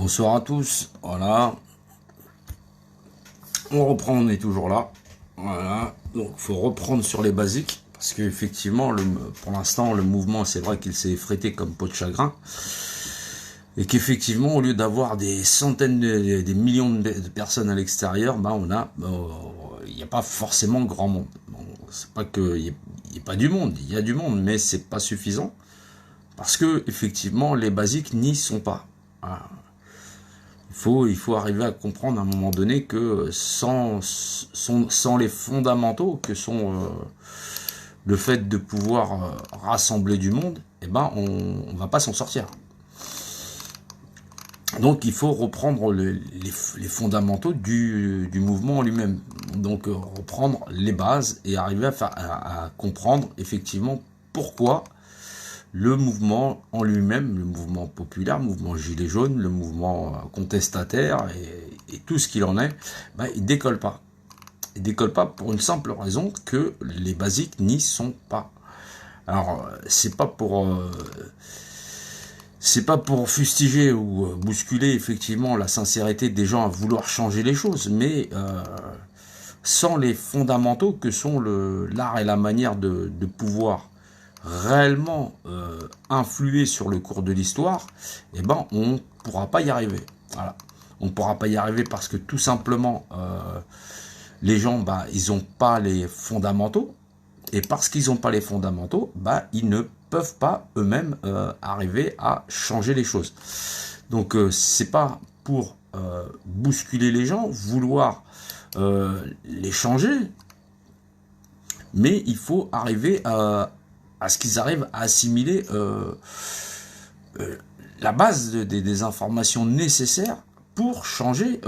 Bonsoir à tous, voilà, on reprend, on est toujours là, voilà, donc il faut reprendre sur les basiques, parce qu'effectivement, pour l'instant, le mouvement, c'est vrai qu'il s'est effrété comme peau de chagrin, et qu'effectivement, au lieu d'avoir des centaines, des millions de personnes à l'extérieur, il n'y a pas forcément grand monde. Bon, c'est pas qu'il n'y ait pas du monde, il y a du monde, mais c'est pas suffisant, parce que effectivement, les basiques n'y sont pas. Voilà. Il faut arriver à comprendre à un moment donné que sans les fondamentaux que sont le fait de pouvoir rassembler du monde, on va pas s'en sortir. Donc il faut reprendre les fondamentaux du mouvement en lui-même. Donc reprendre les bases et arriver à comprendre effectivement pourquoi le mouvement en lui-même, le mouvement populaire, le mouvement gilet jaune, le mouvement contestataire et tout ce qu'il en est, il décolle pas. Il décolle pas pour une simple raison que les basiques n'y sont pas. Alors c'est pas pour fustiger ou bousculer effectivement la sincérité des gens à vouloir changer les choses, mais sans les fondamentaux que sont l'art et la manière de pouvoir réellement influer sur le cours de l'histoire, on ne pourra pas y arriver. Voilà. On ne pourra pas y arriver parce que tout simplement, les gens, ils n'ont pas les fondamentaux. Et parce qu'ils n'ont pas les fondamentaux, ils ne peuvent pas eux-mêmes arriver à changer les choses. Donc, c'est pas pour bousculer les gens, vouloir les changer, mais il faut arriver à ce qu'ils arrivent à assimiler la base des informations nécessaires pour changer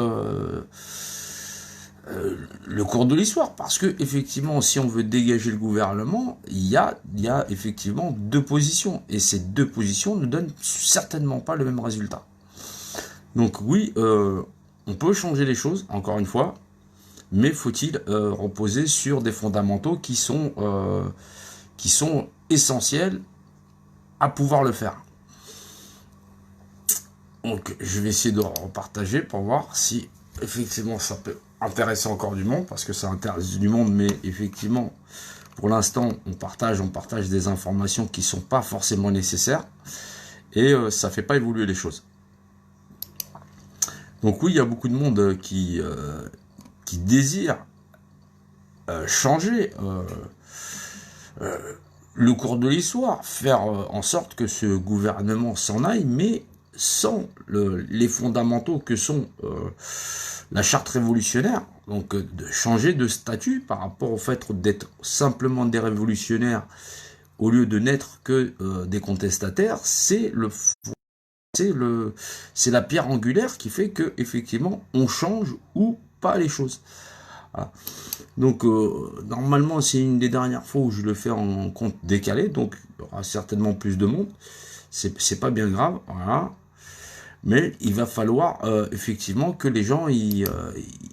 le cours de l'histoire. Parce que effectivement, si on veut dégager le gouvernement, il y a effectivement deux positions. Et ces deux positions ne donnent certainement pas le même résultat. Donc oui, on peut changer les choses, encore une fois, mais faut-il reposer sur des fondamentaux qui sont essentiels à pouvoir le faire. Donc je vais essayer de repartager pour voir si effectivement ça peut intéresser encore du monde, parce que ça intéresse du monde, mais effectivement pour l'instant on partage des informations qui sont pas forcément nécessaires et ça fait pas évoluer les choses. Donc oui, il y a beaucoup de monde qui désire changer le cours de l'histoire, faire en sorte que ce gouvernement s'en aille, mais sans les fondamentaux que sont la charte révolutionnaire, donc de changer de statut par rapport au fait d'être simplement des révolutionnaires au lieu de n'être que des contestataires. C'est la pierre angulaire qui fait que effectivement on change ou pas les choses. Voilà. Donc normalement c'est une des dernières fois où je le fais en compte décalé, donc il y aura certainement plus de monde, c'est pas bien grave, voilà. Mais il va falloir effectivement que les gens ils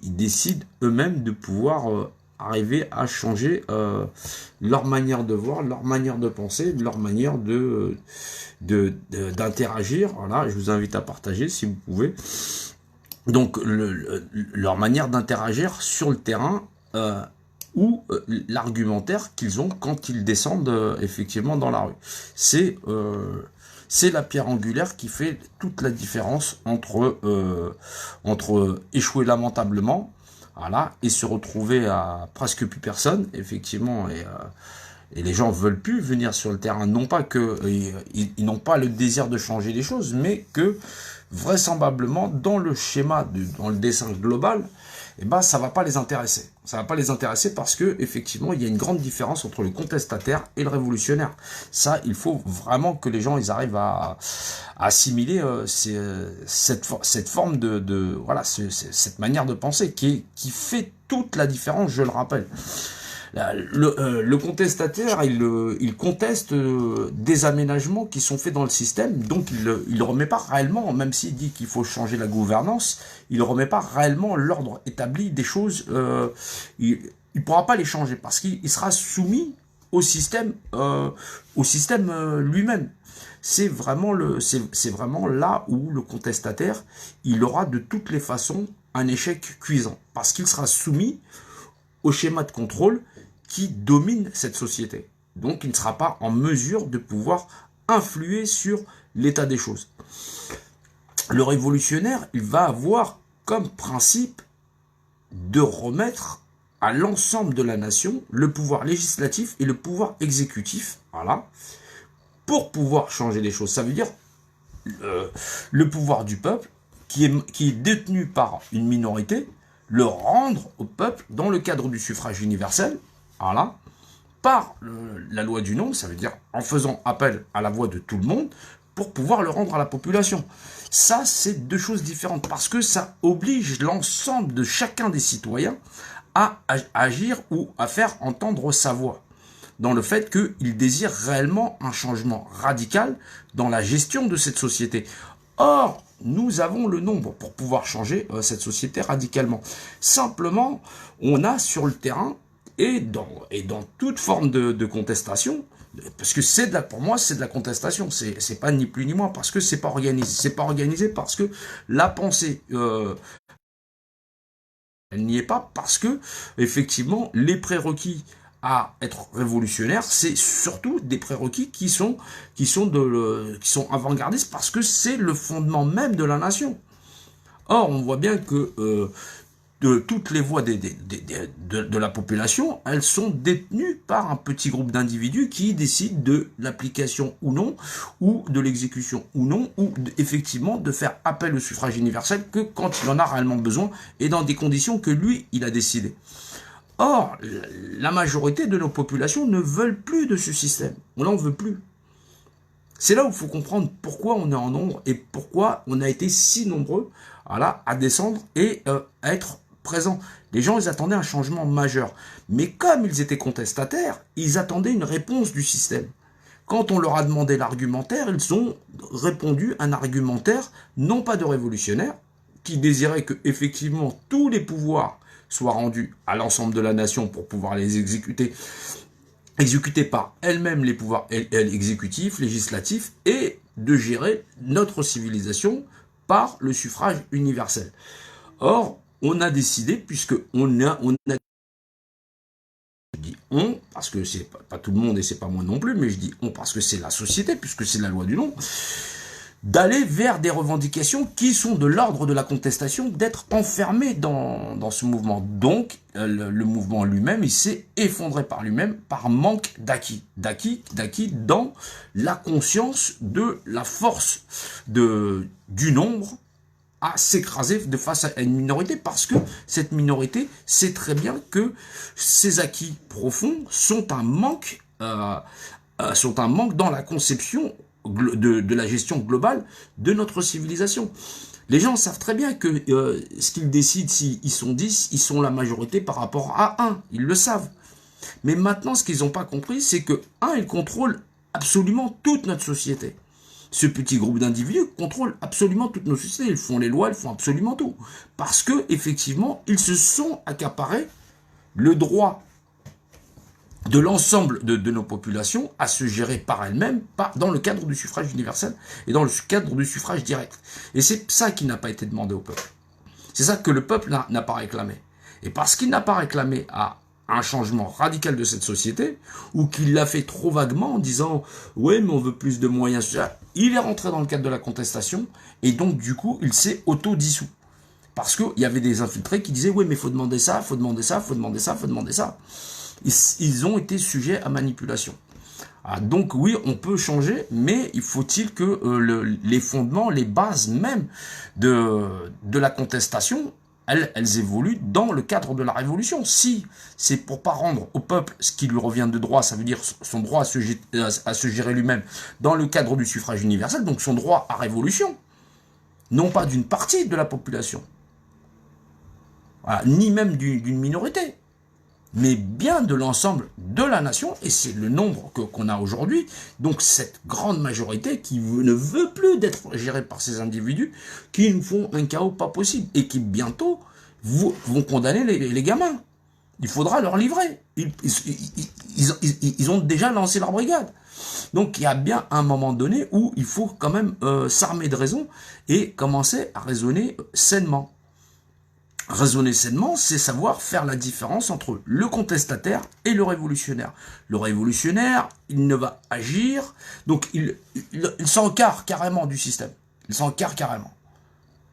décident eux-mêmes de pouvoir arriver à changer leur manière de voir, leur manière de penser, leur manière d'interagir. Voilà, je vous invite à partager si vous pouvez. Donc leur manière d'interagir sur le terrain ou l'argumentaire qu'ils ont quand ils descendent effectivement dans la rue. C'est la pierre angulaire qui fait toute la différence entre échouer lamentablement, voilà, et se retrouver à presque plus personne, effectivement, et les gens veulent plus venir sur le terrain, non pas que ils n'ont pas le désir de changer les choses, mais que vraisemblablement dans le schéma, dans le dessin global, ça va pas les intéresser. Ça va pas les intéresser parce que effectivement il y a une grande différence entre le contestataire et le révolutionnaire. Ça, il faut vraiment que les gens ils arrivent à assimiler cette forme cette manière de penser qui fait toute la différence, je le rappelle. Le contestataire, il conteste des aménagements qui sont faits dans le système, donc il ne remet pas réellement, même s'il dit qu'il faut changer la gouvernance, il ne remet pas réellement l'ordre établi des choses, il ne pourra pas les changer, parce qu'il sera soumis au système lui-même. C'est vraiment là où le contestataire, il aura de toutes les façons un échec cuisant, parce qu'il sera soumis au schéma de contrôle qui domine cette société. Donc il ne sera pas en mesure de pouvoir influer sur l'état des choses. Le révolutionnaire, il va avoir comme principe de remettre à l'ensemble de la nation le pouvoir législatif et le pouvoir exécutif, voilà, pour pouvoir changer les choses. Ça veut dire le pouvoir du peuple qui est détenu par une minorité, le rendre au peuple dans le cadre du suffrage universel, voilà, par la loi du nombre, ça veut dire en faisant appel à la voix de tout le monde pour pouvoir le rendre à la population. Ça, c'est deux choses différentes parce que ça oblige l'ensemble de chacun des citoyens à agir ou à faire entendre sa voix dans le fait qu'il désire réellement un changement radical dans la gestion de cette société. Or, nous avons le nombre pour pouvoir changer cette société radicalement. Simplement, on a sur le terrain et dans toute forme de contestation, parce que pour moi, c'est de la contestation, c'est pas ni plus ni moins, parce que c'est pas organisé. C'est pas organisé parce que la pensée, elle n'y est pas, parce que, effectivement, les prérequis à être révolutionnaire, c'est surtout des prérequis qui sont avant-gardistes, parce que c'est le fondement même de la nation. Or, on voit bien que de toutes les voix de la population, elles sont détenues par un petit groupe d'individus qui décident de l'application ou non, ou de l'exécution ou non, ou effectivement de faire appel au suffrage universel que quand il en a réellement besoin et dans des conditions que lui, il a décidé. Or, la majorité de nos populations ne veulent plus de ce système. On n'en veut plus. C'est là où il faut comprendre pourquoi on est en nombre et pourquoi on a été si nombreux, voilà, à descendre et à être présents. Les gens, ils attendaient un changement majeur. Mais comme ils étaient contestataires, ils attendaient une réponse du système. Quand on leur a demandé l'argumentaire, ils ont répondu un argumentaire, non pas de révolutionnaire, qui désirait que effectivement tous les pouvoirs soient rendus à l'ensemble de la nation pour pouvoir les exécuter par elle-même les pouvoirs exécutifs, législatifs, et de gérer notre civilisation par le suffrage universel. Or, on a décidé, puisque on a je dis on, parce que c'est pas tout le monde et c'est pas moi non plus, mais je dis on parce que c'est la société, puisque c'est la loi du nombre, d'aller vers des revendications qui sont de l'ordre de la contestation, d'être enfermé dans ce mouvement. Donc, le mouvement lui-même, il s'est effondré par lui-même par manque d'acquis. D'acquis dans la conscience de la force du nombre à s'écraser de face à une minorité, parce que cette minorité sait très bien que ces acquis profonds sont un manque dans la conception de la gestion globale de notre civilisation. Les gens savent très bien que ce qu'ils décident, s'ils sont 10, ils sont la majorité par rapport à 1. Ils le savent. Mais maintenant, ce qu'ils n'ont pas compris, c'est que 1, ils contrôlent absolument toute notre société. Ce petit groupe d'individus contrôle absolument toute notre société. Ils font les lois, ils font absolument tout. Parce que, effectivement, ils se sont accaparés le droit de l'ensemble de nos populations à se gérer par elles-mêmes dans le cadre du suffrage universel et dans le cadre du suffrage direct. Et c'est ça qui n'a pas été demandé au peuple. C'est ça que le peuple n'a pas réclamé. Et parce qu'il n'a pas réclamé à un changement radical de cette société, ou qu'il l'a fait trop vaguement en disant « ouais, mais on veut plus de moyens », il est rentré dans le cadre de la contestation, et donc du coup, il s'est auto-dissous. Parce qu'il y avait des infiltrés qui disaient « ouais, mais il faut demander ça, il faut demander ça, il faut demander ça, il faut demander ça ». Ils ont été sujets à manipulation. Ah, donc oui, on peut changer, mais il faut-il que les fondements, les bases même de la contestation, elles évoluent dans le cadre de la révolution. Si c'est pour pas rendre au peuple ce qui lui revient de droit, ça veut dire son droit à se gérer lui-même dans le cadre du suffrage universel, donc son droit à révolution, non pas d'une partie de la population, voilà, ni même d'une minorité, mais bien de l'ensemble de la nation, et c'est le nombre qu'on a aujourd'hui, donc cette grande majorité qui ne veut plus d'être gérée par ces individus, qui nous font un chaos pas possible, et qui bientôt vont condamner les gamins. Il faudra leur livrer. Ils ont déjà lancé leur brigade. Donc il y a bien un moment donné où il faut quand même s'armer de raison et commencer à raisonner sainement. Raisonner sainement, c'est savoir faire la différence entre le contestataire et le révolutionnaire. Le révolutionnaire, il ne va agir, donc il s'encarre carrément du système. Il s'encarre carrément.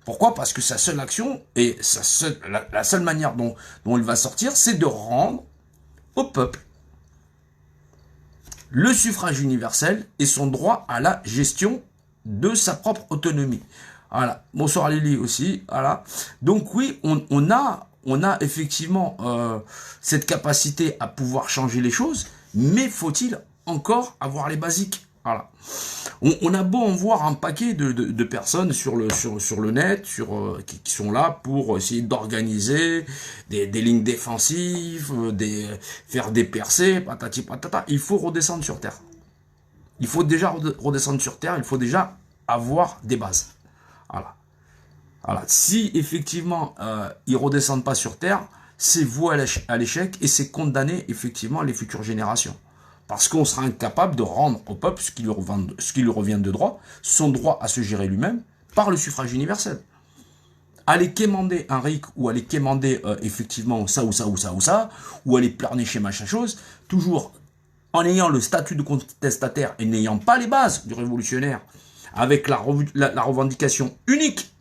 Pourquoi? Parce que sa seule action et la seule manière dont il va sortir, c'est de rendre au peuple le suffrage universel et son droit à la gestion de sa propre autonomie. Voilà. Bonsoir Lily aussi. Voilà. Donc oui, on a effectivement cette capacité à pouvoir changer les choses, mais faut-il encore avoir les basiques? Voilà. On a beau en voir un paquet de personnes sur le net, qui sont là pour essayer d'organiser des lignes défensives, faire des percées, patati patata. Il faut redescendre sur terre. Il faut déjà redescendre sur terre, il faut déjà avoir des bases. Voilà. Voilà. Si effectivement ils redescendent pas sur terre, c'est voué à l'échec et c'est condamner effectivement les futures générations. Parce qu'on sera incapable de rendre au peuple ce qui lui revient de droit, son droit à se gérer lui-même, par le suffrage universel. Aller quémander un RIC ou aller quémander effectivement ça ou ça ou ça ou ça, ou aller pleurnicher machin chose, toujours en ayant le statut de contestataire et n'ayant pas les bases du révolutionnaire, avec la revendication unique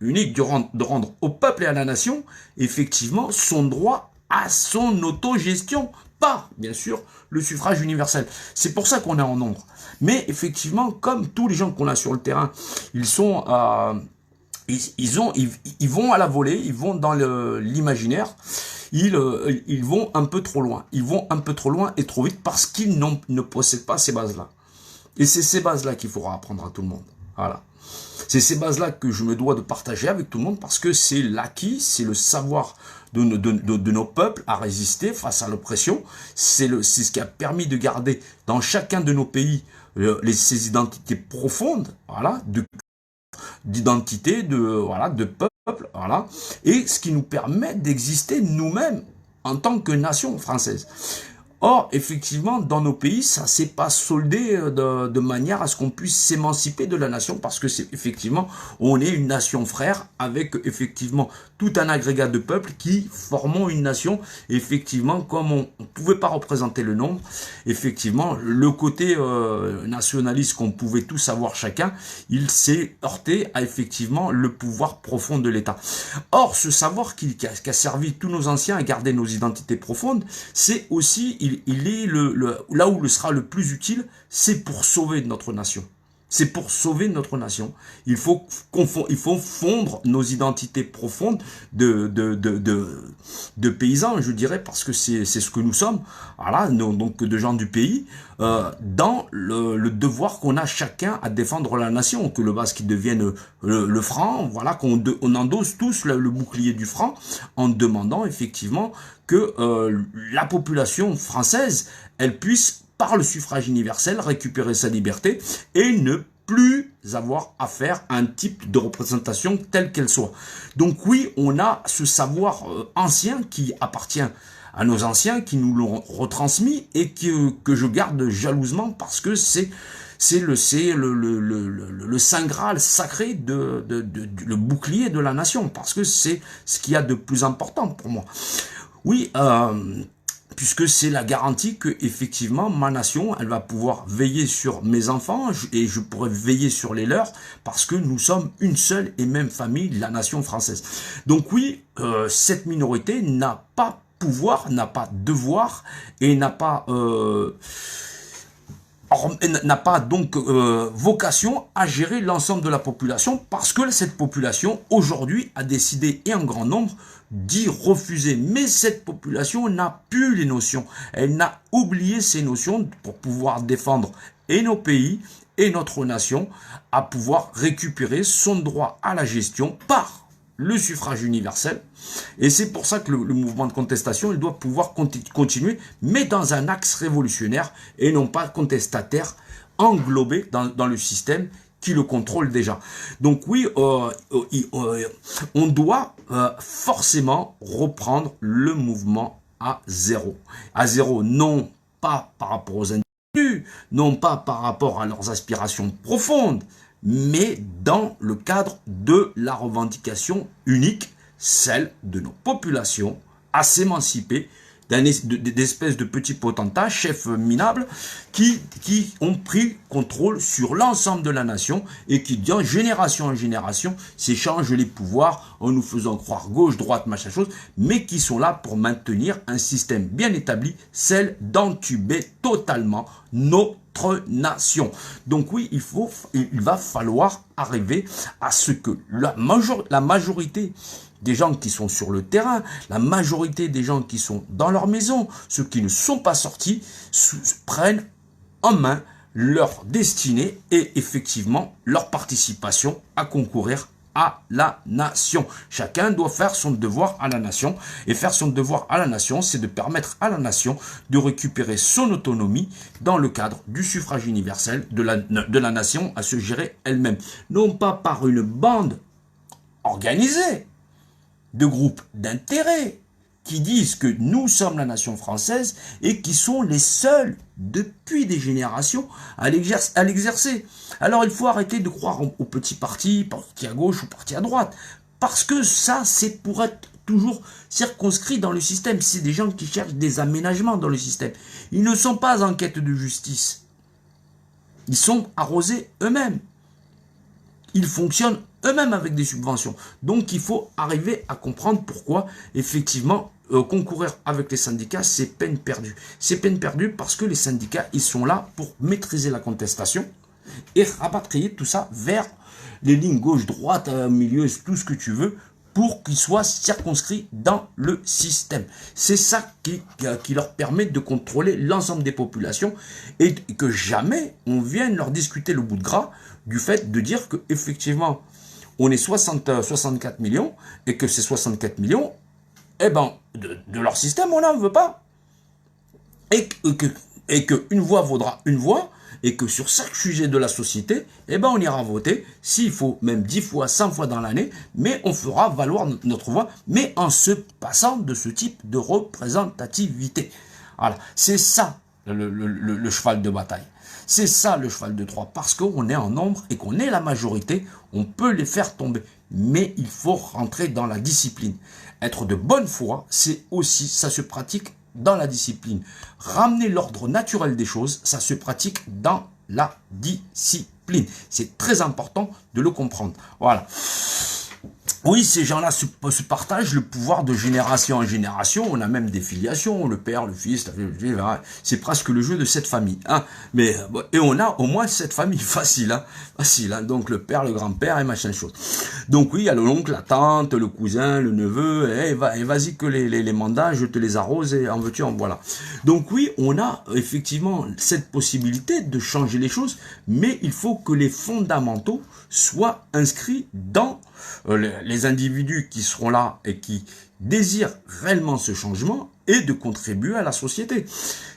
de rendre au peuple et à la nation, effectivement, son droit à son autogestion, par, bien sûr, le suffrage universel. C'est pour ça qu'on est en nombre. Mais effectivement, comme tous les gens qu'on a sur le terrain, ils sont... ils vont à la volée, ils vont dans l'imaginaire, ils vont un peu trop loin. Ils vont un peu trop loin et trop vite parce qu'ils ne possèdent pas ces bases-là. Et c'est ces bases-là qu'il faudra apprendre à tout le monde. Voilà. C'est ces bases-là que je me dois de partager avec tout le monde parce que c'est l'acquis, c'est le savoir de nos peuples à résister face à l'oppression. C'est ce qui a permis de garder dans chacun de nos pays ces identités profondes, voilà, d'identité, de peuple, voilà, et ce qui nous permet d'exister nous-mêmes en tant que nation française. Or, effectivement, dans nos pays, ça s'est pas soldé de manière à ce qu'on puisse s'émanciper de la nation, parce que c'est effectivement, on est une nation frère avec effectivement tout un agrégat de peuples qui formons une nation. Effectivement, comme on ne pouvait pas représenter le nombre, effectivement, le côté nationaliste qu'on pouvait tous avoir chacun, il s'est heurté à effectivement le pouvoir profond de l'État. Or, ce savoir qui a servi tous nos anciens à garder nos identités profondes, c'est aussi, il est là où le sera le plus utile, c'est pour sauver notre nation. C'est pour sauver notre nation. Il faut fondre nos identités profondes de paysans, je dirais, parce que c'est ce que nous sommes, voilà, donc de gens du pays, dans le devoir qu'on a chacun à défendre la nation, que le basque devienne le franc, voilà, qu'on endosse tous le bouclier du franc, en demandant effectivement que la population française, elle puisse par le suffrage universel, récupérer sa liberté et ne plus avoir affaire à un type de représentation telle qu'elle soit. Donc oui, on a ce savoir ancien qui appartient à nos anciens, qui nous l'ont retransmis et que je garde jalousement parce que c'est le saint graal sacré le bouclier de la nation, parce que c'est ce qu'il y a de plus important pour moi. Oui, puisque c'est la garantie que effectivement ma nation, elle va pouvoir veiller sur mes enfants et je pourrai veiller sur les leurs parce que nous sommes une seule et même famille, la nation française. Donc oui, cette minorité n'a pas pouvoir, n'a pas devoir et n'a pas donc vocation à gérer l'ensemble de la population parce que cette population aujourd'hui a décidé et en grand nombre d'y refuser. Mais cette population n'a plus les notions. Elle n'a oublié ces notions pour pouvoir défendre et nos pays et notre nation à pouvoir récupérer son droit à la gestion par le suffrage universel. Et c'est pour ça que le mouvement de contestation, il doit pouvoir continuer, mais dans un axe révolutionnaire et non pas contestataire, englobé dans le système qui le contrôle déjà. Donc oui, on doit forcément reprendre le mouvement à zéro. À zéro, non pas par rapport aux individus, non pas par rapport à leurs aspirations profondes, mais dans le cadre de la revendication unique, celle de nos populations à s'émanciper d'espèces de petits potentats, chefs minables, qui ont pris contrôle sur l'ensemble de la nation et qui, de génération en génération, s'échangent les pouvoirs en nous faisant croire gauche, droite, machin chose, mais qui sont là pour maintenir un système bien établi, celle d'entuber totalement notre nation. Donc oui, il va falloir arriver à ce que la majorité des gens qui sont sur le terrain, la majorité des gens qui sont dans leur maison, ceux qui ne sont pas sortis, prennent en main leur destinée et effectivement leur participation à concourir à la nation. Chacun doit faire son devoir à la nation. Et faire son devoir à la nation, c'est de permettre à la nation de récupérer son autonomie dans le cadre du suffrage universel de la nation à se gérer elle-même. Non pas par une bande organisée de groupes d'intérêt qui disent que nous sommes la nation française et qui sont les seuls depuis des générations à l'exercer. Alors il faut arrêter de croire aux petits partis, partis à gauche ou partis à droite, parce que ça c'est pour être toujours circonscrit dans le système. C'est des gens qui cherchent des aménagements dans le système. Ils ne sont pas en quête de justice. Ils sont arrosés eux-mêmes. Ils fonctionnent eux-mêmes avec des subventions. Donc il faut arriver à comprendre pourquoi effectivement concourir avec les syndicats, c'est peine perdue. C'est peine perdue parce que les syndicats, ils sont là pour maîtriser la contestation et rapatrier tout ça vers les lignes gauche, droite, milieu, tout ce que tu veux, pour qu'ils soient circonscrits dans le système. C'est ça qui leur permet de contrôler l'ensemble des populations et que jamais on vienne leur discuter le bout de gras du fait de dire que effectivement on est 64 millions et que ces 64 millions, eh ben, de leur système, on n'en veut pas. Et que une voix vaudra une voix et que sur chaque sujet de la société, eh ben, on ira voter, s'il faut même 10 fois, 100 fois dans l'année, mais on fera valoir notre voix, mais en se passant de ce type de représentativité. Voilà, c'est ça le cheval de bataille. C'est ça le cheval de Troie, parce qu'on est en nombre et qu'on est la majorité, on peut les faire tomber. Mais il faut rentrer dans la discipline. Être de bonne foi, c'est aussi, ça se pratique dans la discipline. Ramener l'ordre naturel des choses, ça se pratique dans la discipline. C'est très important de le comprendre. Voilà. Oui, ces gens-là se partagent le pouvoir de génération en génération. On a même des filiations, le père, le fils, c'est presque le jeu de cette famille. Hein. Et on a au moins cette famille facile. Hein. Facile, hein. Donc le père, le grand-père et machin chose. Donc oui, il y a l'oncle, la tante, le cousin, le neveu. Et vas-y que les mandats, je te les arrose et en veux-tu, en voilà. Donc oui, on a effectivement cette possibilité de changer les choses, mais il faut que les fondamentaux soient inscrits dans les individus qui seront là et qui désirent réellement ce changement et de contribuer à la société.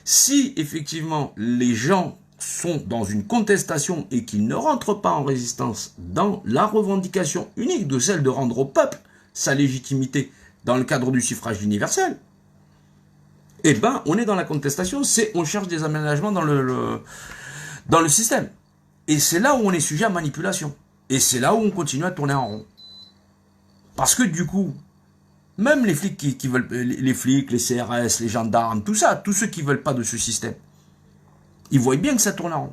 Si effectivement les gens sont dans une contestation et qu'ils ne rentrent pas en résistance dans la revendication unique de celle de rendre au peuple sa légitimité dans le cadre du suffrage universel, eh ben on est dans la contestation, on cherche des aménagements dans le système. Et c'est là où on est sujet à manipulation. Et c'est là où on continue à tourner en rond. Parce que du coup, même les flics qui veulent, les flics, les CRS, les gendarmes, tout ça, tous ceux qui veulent pas de ce système, ils voient bien que ça tourne en rond.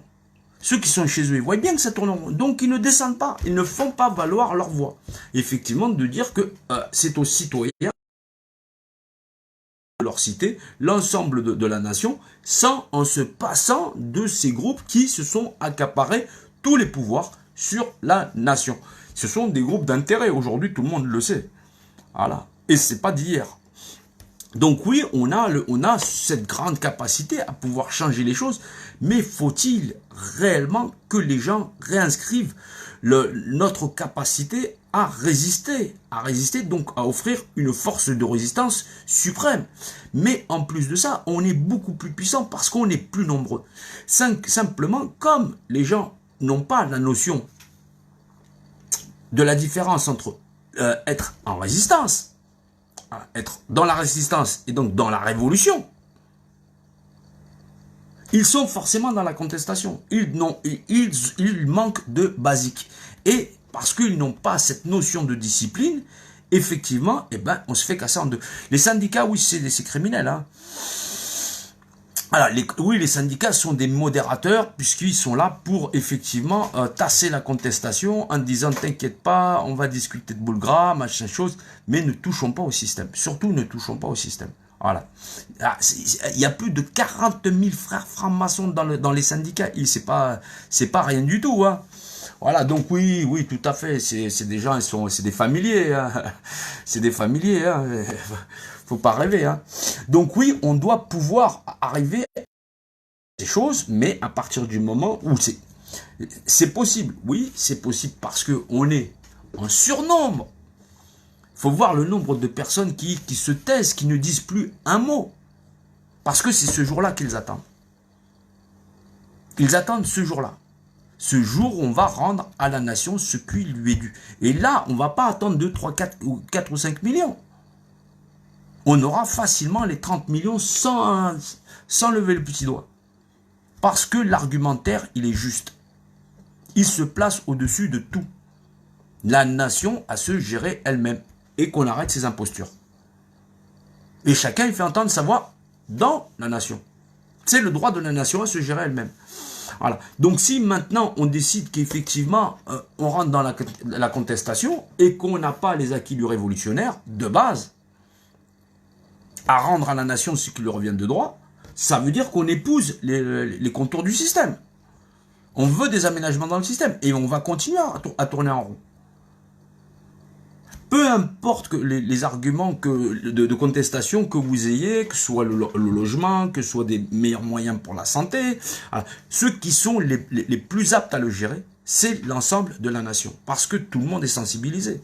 Ceux qui sont chez eux, ils voient bien que ça tourne en rond. Donc ils ne descendent pas, ils ne font pas valoir leur voix. Effectivement, de dire que c'est aux citoyens de leur citer l'ensemble de la nation, sans en se passant de ces groupes qui se sont accaparés tous les pouvoirs sur la nation. Ce sont des groupes d'intérêt. Aujourd'hui, tout le monde le sait. Voilà. Et c'est pas d'hier. Donc oui, on a cette grande capacité à pouvoir changer les choses, mais faut-il réellement que les gens réinscrivent notre capacité à résister, donc à offrir une force de résistance suprême. Mais en plus de ça, on est beaucoup plus puissant parce qu'on est plus nombreux. Simplement, comme les gens n'ont pas la notion de la différence entre être en résistance, être dans la résistance et donc dans la révolution, ils sont forcément dans la contestation. Ils manquent de basique. Et parce qu'ils n'ont pas cette notion de discipline, effectivement, eh ben, on se fait casser en deux. Les syndicats, oui, c'est criminel. Hein. Alors, oui, les syndicats sont des modérateurs puisqu'ils sont là pour effectivement tasser la contestation en disant t'inquiète pas, on va discuter de boule gras, machin chose, mais ne touchons pas au système. Surtout ne touchons pas au système. Voilà. Il y a plus de 40 000 frères francs-maçons dans les syndicats. C'est pas rien du tout. Hein. Voilà, donc oui, tout à fait. C'est des gens, c'est des familiers. Hein. C'est des familiers. Hein. Faut pas rêver. Hein. Donc oui, on doit pouvoir arriver à ces choses, mais à partir du moment où c'est possible. Oui, c'est possible parce que on est en surnombre. Faut voir le nombre de personnes qui se taisent, qui ne disent plus un mot. Parce que c'est ce jour-là qu'ils attendent. Ils attendent ce jour-là. Ce jour où on va rendre à la nation ce qui lui est dû. Et là, on ne va pas attendre 2, 3, 4 ou 5 millions. On aura facilement les 30 millions sans lever le petit doigt. Parce que l'argumentaire, il est juste. Il se place au-dessus de tout. La nation a se gérer elle-même. Et qu'on arrête ces impostures. Et chacun il fait entendre sa voix dans la nation. C'est le droit de la nation à se gérer elle-même. Voilà. Donc si maintenant on décide qu'effectivement on rentre dans la contestation et qu'on n'a pas les acquis du révolutionnaire de base à rendre à la nation ce qui lui revient de droit, ça veut dire qu'on épouse les contours du système. On veut des aménagements dans le système et on va continuer à tourner en rond. Peu importe que les arguments de contestation que vous ayez, que ce soit le logement, que ce soit des meilleurs moyens pour la santé, ceux qui sont les plus aptes à le gérer, c'est l'ensemble de la nation. Parce que tout le monde est sensibilisé.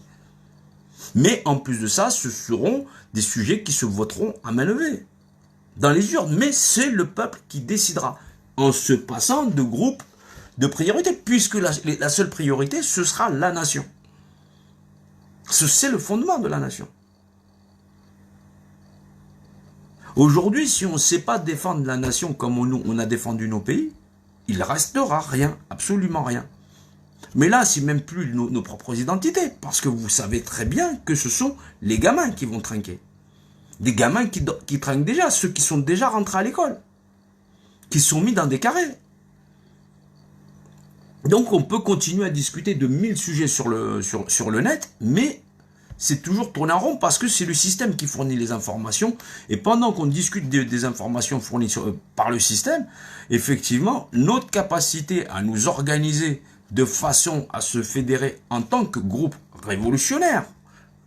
Mais en plus de ça, ce seront des sujets qui se voteront à main levée. Dans les urnes. Mais c'est le peuple qui décidera. En se passant de groupes de priorité. Puisque la seule priorité, ce sera la nation. C'est le fondement de la nation. Aujourd'hui, si on ne sait pas défendre la nation comme on a défendu nos pays, il restera rien, absolument rien. Mais là, c'est même plus nos propres identités, parce que vous savez très bien que ce sont les gamins qui vont trinquer. Des gamins qui trinquent déjà, ceux qui sont déjà rentrés à l'école, qui sont mis dans des carrés. Donc on peut continuer à discuter de 1000 sujets sur le net, mais c'est toujours tourner en rond parce que c'est le système qui fournit les informations. Et pendant qu'on discute des informations fournies par le système, effectivement, notre capacité à nous organiser de façon à se fédérer en tant que groupe révolutionnaire,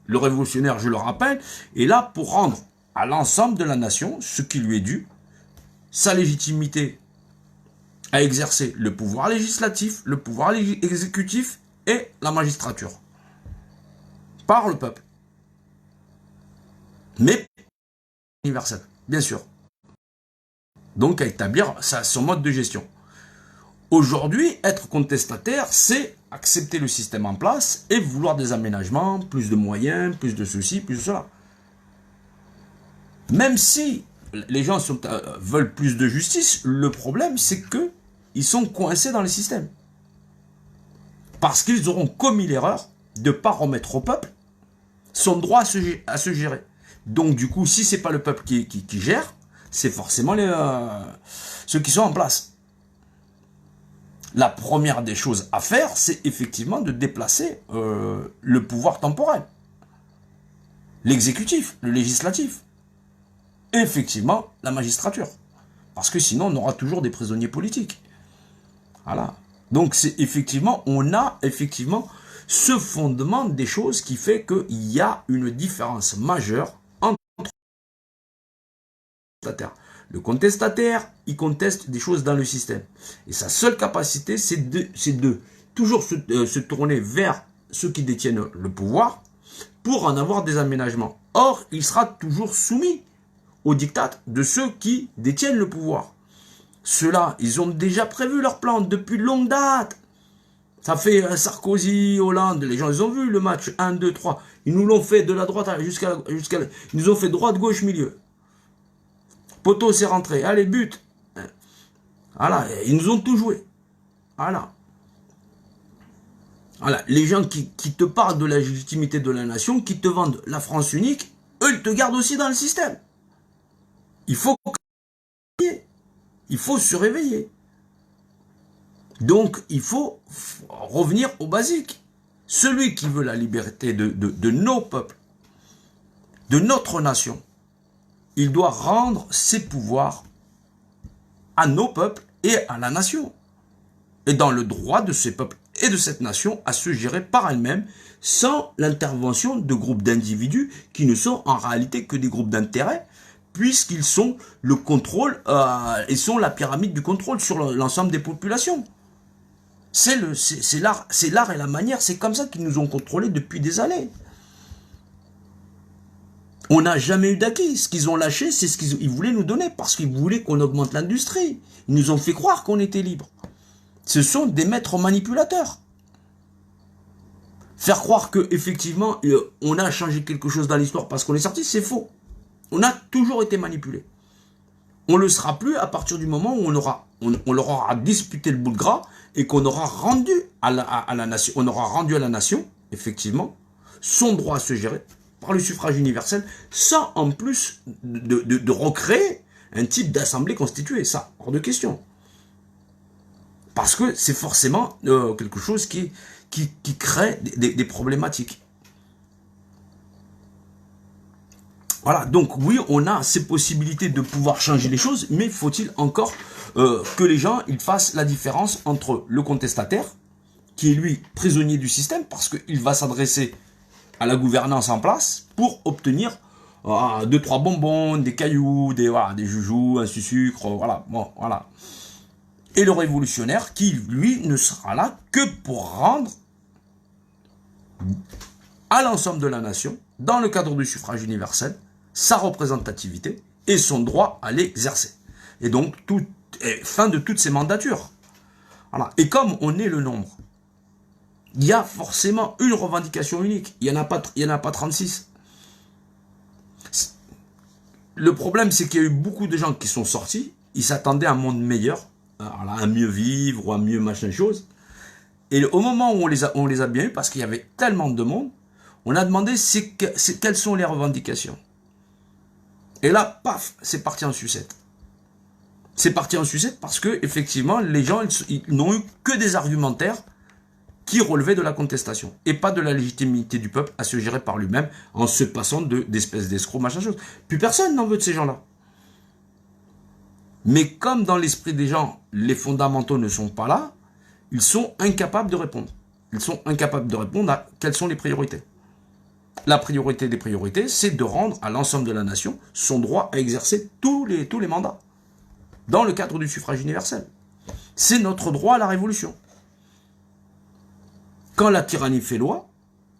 le révolutionnaire, je le rappelle, est là pour rendre à l'ensemble de la nation ce qui lui est dû, sa légitimité à exercer le pouvoir législatif, le pouvoir exécutif et la magistrature. Par le peuple. Mais universel, bien sûr. Donc à établir son mode de gestion. Aujourd'hui, être contestataire, c'est accepter le système en place et vouloir des aménagements, plus de moyens, plus de ceci, plus de cela. Même si les gens veulent plus de justice, le problème c'est que ils sont coincés dans le système. Parce qu'ils auront commis l'erreur de ne pas remettre au peuple son droit à se gérer. Donc du coup, si ce n'est pas le peuple qui gère, c'est forcément ceux qui sont en place. La première des choses à faire, c'est effectivement de déplacer le pouvoir temporel. L'exécutif, le législatif. Et effectivement, la magistrature. Parce que sinon, on aura toujours des prisonniers politiques. Voilà. Donc, c'est effectivement, on a effectivement ce fondement des choses qui fait qu'il y a une différence majeure entre le contestataire. Le contestataire, il conteste des choses dans le système. Et sa seule capacité, c'est de toujours se tourner vers ceux qui détiennent le pouvoir pour en avoir des aménagements. Or, il sera toujours soumis au diktat de ceux qui détiennent le pouvoir. Ceux-là, ils ont déjà prévu leur plan depuis longue date. Ça fait Sarkozy, Hollande, les gens, ils ont vu le match 1, 2, 3. Ils nous l'ont fait de la droite jusqu'à... Ils nous ont fait droite, gauche, milieu. Poteau, c'est rentré. Allez, but. Voilà, ils nous ont tout joué. Voilà. Voilà, les gens qui te parlent de la légitimité de la nation, qui te vendent la France unique, eux, ils te gardent aussi dans le système. Il faut se réveiller. Donc, il faut revenir au basique. Celui qui veut la liberté de nos peuples, de notre nation, il doit rendre ses pouvoirs à nos peuples et à la nation. Et dans le droit de ces peuples et de cette nation à se gérer par elle-même sans l'intervention de groupes d'individus qui ne sont en réalité que des groupes d'intérêt, puisqu'ils sont le contrôle, ils sont la pyramide du contrôle sur l'ensemble des populations. C'est l'art et la manière, c'est comme ça qu'ils nous ont contrôlés depuis des années. On n'a jamais eu d'acquis. Ce qu'ils ont lâché, c'est ce qu'ils voulaient nous donner, parce qu'ils voulaient qu'on augmente l'industrie. Ils nous ont fait croire qu'on était libre. Ce sont des maîtres manipulateurs. Faire croire que effectivement on a changé quelque chose dans l'histoire parce qu'on est sorti, c'est faux. On a toujours été manipulé. On ne le sera plus à partir du moment où on leur aura disputé le bout de gras et qu'on aura rendu à la nation, on aura rendu à la nation, effectivement, son droit à se gérer par le suffrage universel, sans en plus de recréer un type d'assemblée constituée. Ça, hors de question. Parce que c'est forcément quelque chose qui crée des problématiques. Voilà, donc oui, on a ces possibilités de pouvoir changer les choses, mais faut-il encore que les gens ils fassent la différence entre le contestataire, qui est lui prisonnier du système, parce qu'il va s'adresser à la gouvernance en place pour obtenir 2-3 bonbons, des cailloux, des joujoux, un sucre, voilà, bon, voilà. Et le révolutionnaire qui, lui, ne sera là que pour rendre à l'ensemble de la nation, dans le cadre du suffrage universel, sa représentativité et son droit à l'exercer. Et donc, fin de toutes ces mandatures. Voilà. Et comme on est le nombre, il y a forcément une revendication unique. Il n'y en a pas 36. Le problème, c'est qu'il y a eu beaucoup de gens qui sont sortis, ils s'attendaient à un monde meilleur, à mieux vivre ou à mieux machin chose. Et au moment où on les a bien eu, parce qu'il y avait tellement de monde, on a demandé quelles sont les revendications. Et là, paf, c'est parti en sucette. C'est parti en sucette parce que effectivement, les gens ils n'ont eu que des argumentaires qui relevaient de la contestation et pas de la légitimité du peuple à se gérer par lui-même en se passant d'espèces d'escrocs, machin chose. Plus personne n'en veut de ces gens-là. Mais comme dans l'esprit des gens, les fondamentaux ne sont pas là, ils sont incapables de répondre. Ils sont incapables de répondre à quelles sont les priorités. La priorité des priorités, c'est de rendre à l'ensemble de la nation son droit à exercer tous les mandats, dans le cadre du suffrage universel. C'est notre droit à la révolution. Quand la tyrannie fait loi,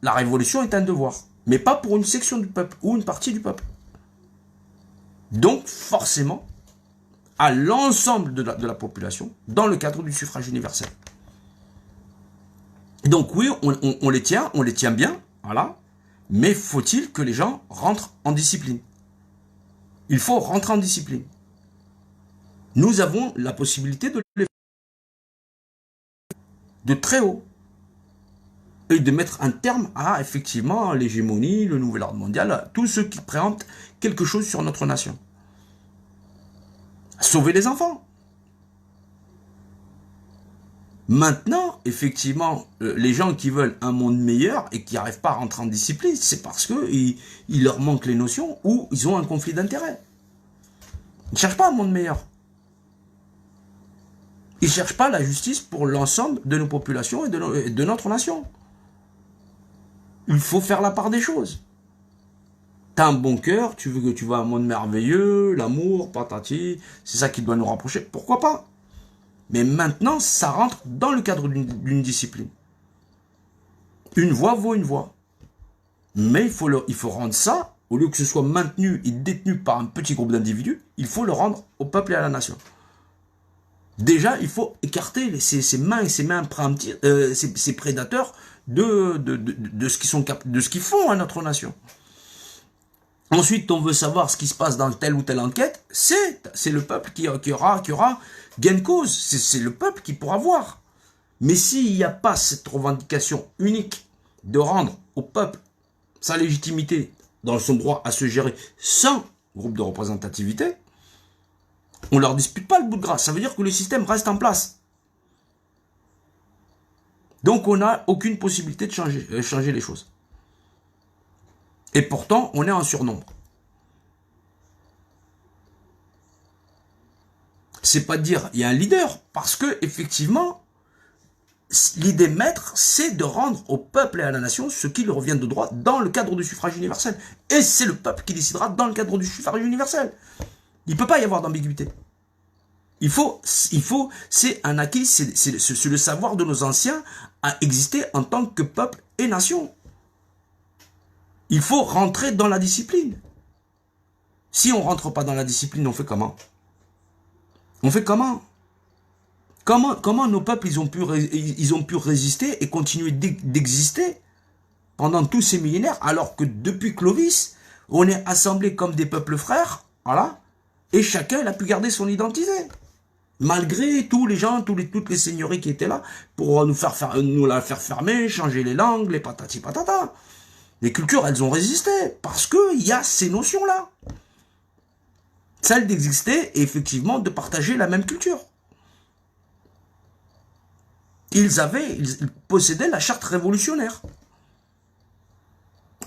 la révolution est un devoir, mais pas pour une section du peuple ou une partie du peuple. Donc, forcément, à l'ensemble de la population, dans le cadre du suffrage universel. Donc oui, on les tient bien, voilà, mais faut-il que les gens rentrent en discipline. Il faut rentrer en discipline. Nous avons la possibilité de les faire de très haut et de mettre un terme à, effectivement, l'hégémonie, le nouvel ordre mondial, tous ceux qui préemptent quelque chose sur notre nation. Sauver les enfants. Maintenant, effectivement, les gens qui veulent un monde meilleur et qui n'arrivent pas à rentrer en discipline, c'est parce qu'il leur manque les notions ou ils ont un conflit d'intérêts. Ils ne cherchent pas un monde meilleur. Ils ne cherchent pas la justice pour l'ensemble de nos populations et de notre nation. Il faut faire la part des choses. Tu as un bon cœur, tu veux que tu vois un monde merveilleux, l'amour, patati, c'est ça qui doit nous rapprocher, pourquoi pas? Mais maintenant, ça rentre dans le cadre d'une discipline. Une voix vaut une voix. Mais il faut rendre ça, au lieu que ce soit maintenu et détenu par un petit groupe d'individus, il faut le rendre au peuple et à la nation. Déjà, il faut écarter ces mains et ces mains préemptives, ces prédateurs de ce qu'ils font à notre nation. Ensuite, on veut savoir ce qui se passe dans telle ou telle enquête. C'est le peuple qui aura gain de cause. C'est le peuple qui pourra voir. Mais s'il n'y a pas cette revendication unique de rendre au peuple sa légitimité dans son droit à se gérer sans groupe de représentativité, on ne leur dispute pas le bout de gras. Ça veut dire que le système reste en place. Donc on n'a aucune possibilité de changer les choses. Et pourtant, on est en surnombre. C'est pas dire il y a un leader, parce que effectivement, l'idée maître, c'est de rendre au peuple et à la nation ce qui leur revient de droit dans le cadre du suffrage universel. Et c'est le peuple qui décidera dans le cadre du suffrage universel. Il ne peut pas y avoir d'ambiguïté. C'est un acquis, c'est le savoir de nos anciens à exister en tant que peuple et nation. Il faut rentrer dans la discipline. Si on ne rentre pas dans la discipline, on fait comment? On fait comment? Comment nos peuples ils ont pu résister et continuer d'exister pendant tous ces millénaires, alors que depuis Clovis, on est assemblés comme des peuples frères, voilà, et chacun il a pu garder son identité. Malgré tous les gens, toutes les seigneuries qui étaient là, pour nous la faire fermer, changer les langues, les patati patata. Les cultures, elles ont résisté, parce qu'il y a ces notions-là. Celle d'exister et effectivement de partager la même culture. Ils possédaient la charte révolutionnaire.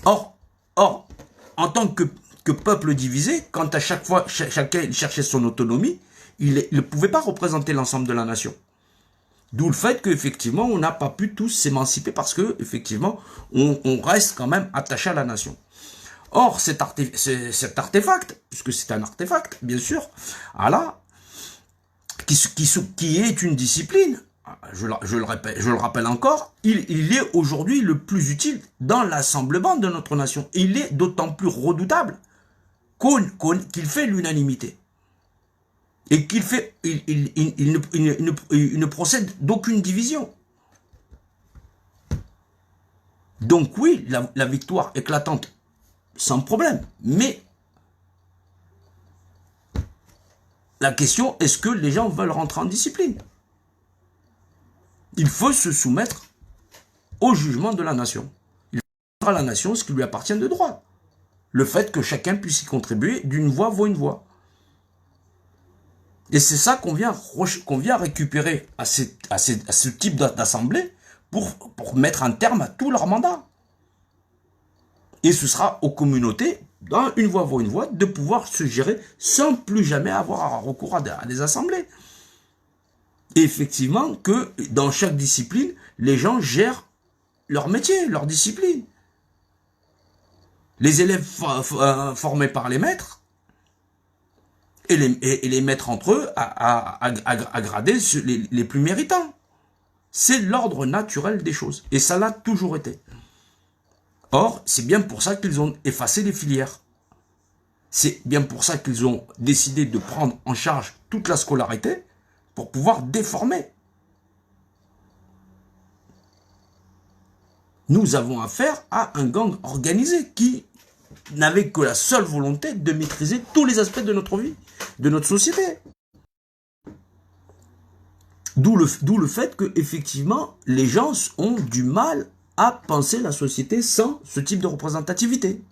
Or, en tant que peuple divisé, quand à chaque fois chacun cherchait son autonomie, il ne pouvait pas représenter l'ensemble de la nation. D'où le fait qu'effectivement, on n'a pas pu tous s'émanciper parce que effectivement, on reste quand même attaché à la nation. Or, cet artefact, puisque c'est un artefact, bien sûr, voilà, qui est une discipline, je le rappelle encore, il est aujourd'hui le plus utile dans l'assemblement de notre nation. Il est d'autant plus redoutable qu'il fait l'unanimité. Et qu'il fait, il ne procède d'aucune division. Donc oui, la victoire éclatante, sans problème. Mais la question, est-ce que les gens veulent rentrer en discipline? Il faut se soumettre au jugement de la nation. Il faut rendre à la nation ce qui lui appartient de droit. Le fait que chacun puisse y contribuer d'une voix vaut une voix. Et c'est ça qu'on vient récupérer à ce type d'assemblée pour mettre un terme à tout leur mandat. Et ce sera aux communautés, dans une voix vaut une voix, de pouvoir se gérer sans plus jamais avoir recours à des assemblées. Et effectivement, que dans chaque discipline, les gens gèrent leur métier, leur discipline. Les élèves formés par les maîtres, et les mettre entre eux à grader les plus méritants. C'est l'ordre naturel des choses. Et ça l'a toujours été. Or, c'est bien pour ça qu'ils ont effacé les filières. C'est bien pour ça qu'ils ont décidé de prendre en charge toute la scolarité pour pouvoir déformer. Nous avons affaire à un gang organisé qui n'avait que la seule volonté de maîtriser tous les aspects de notre vie, de notre société. D'où le fait que, effectivement, les gens ont du mal à penser la société sans ce type de représentativité.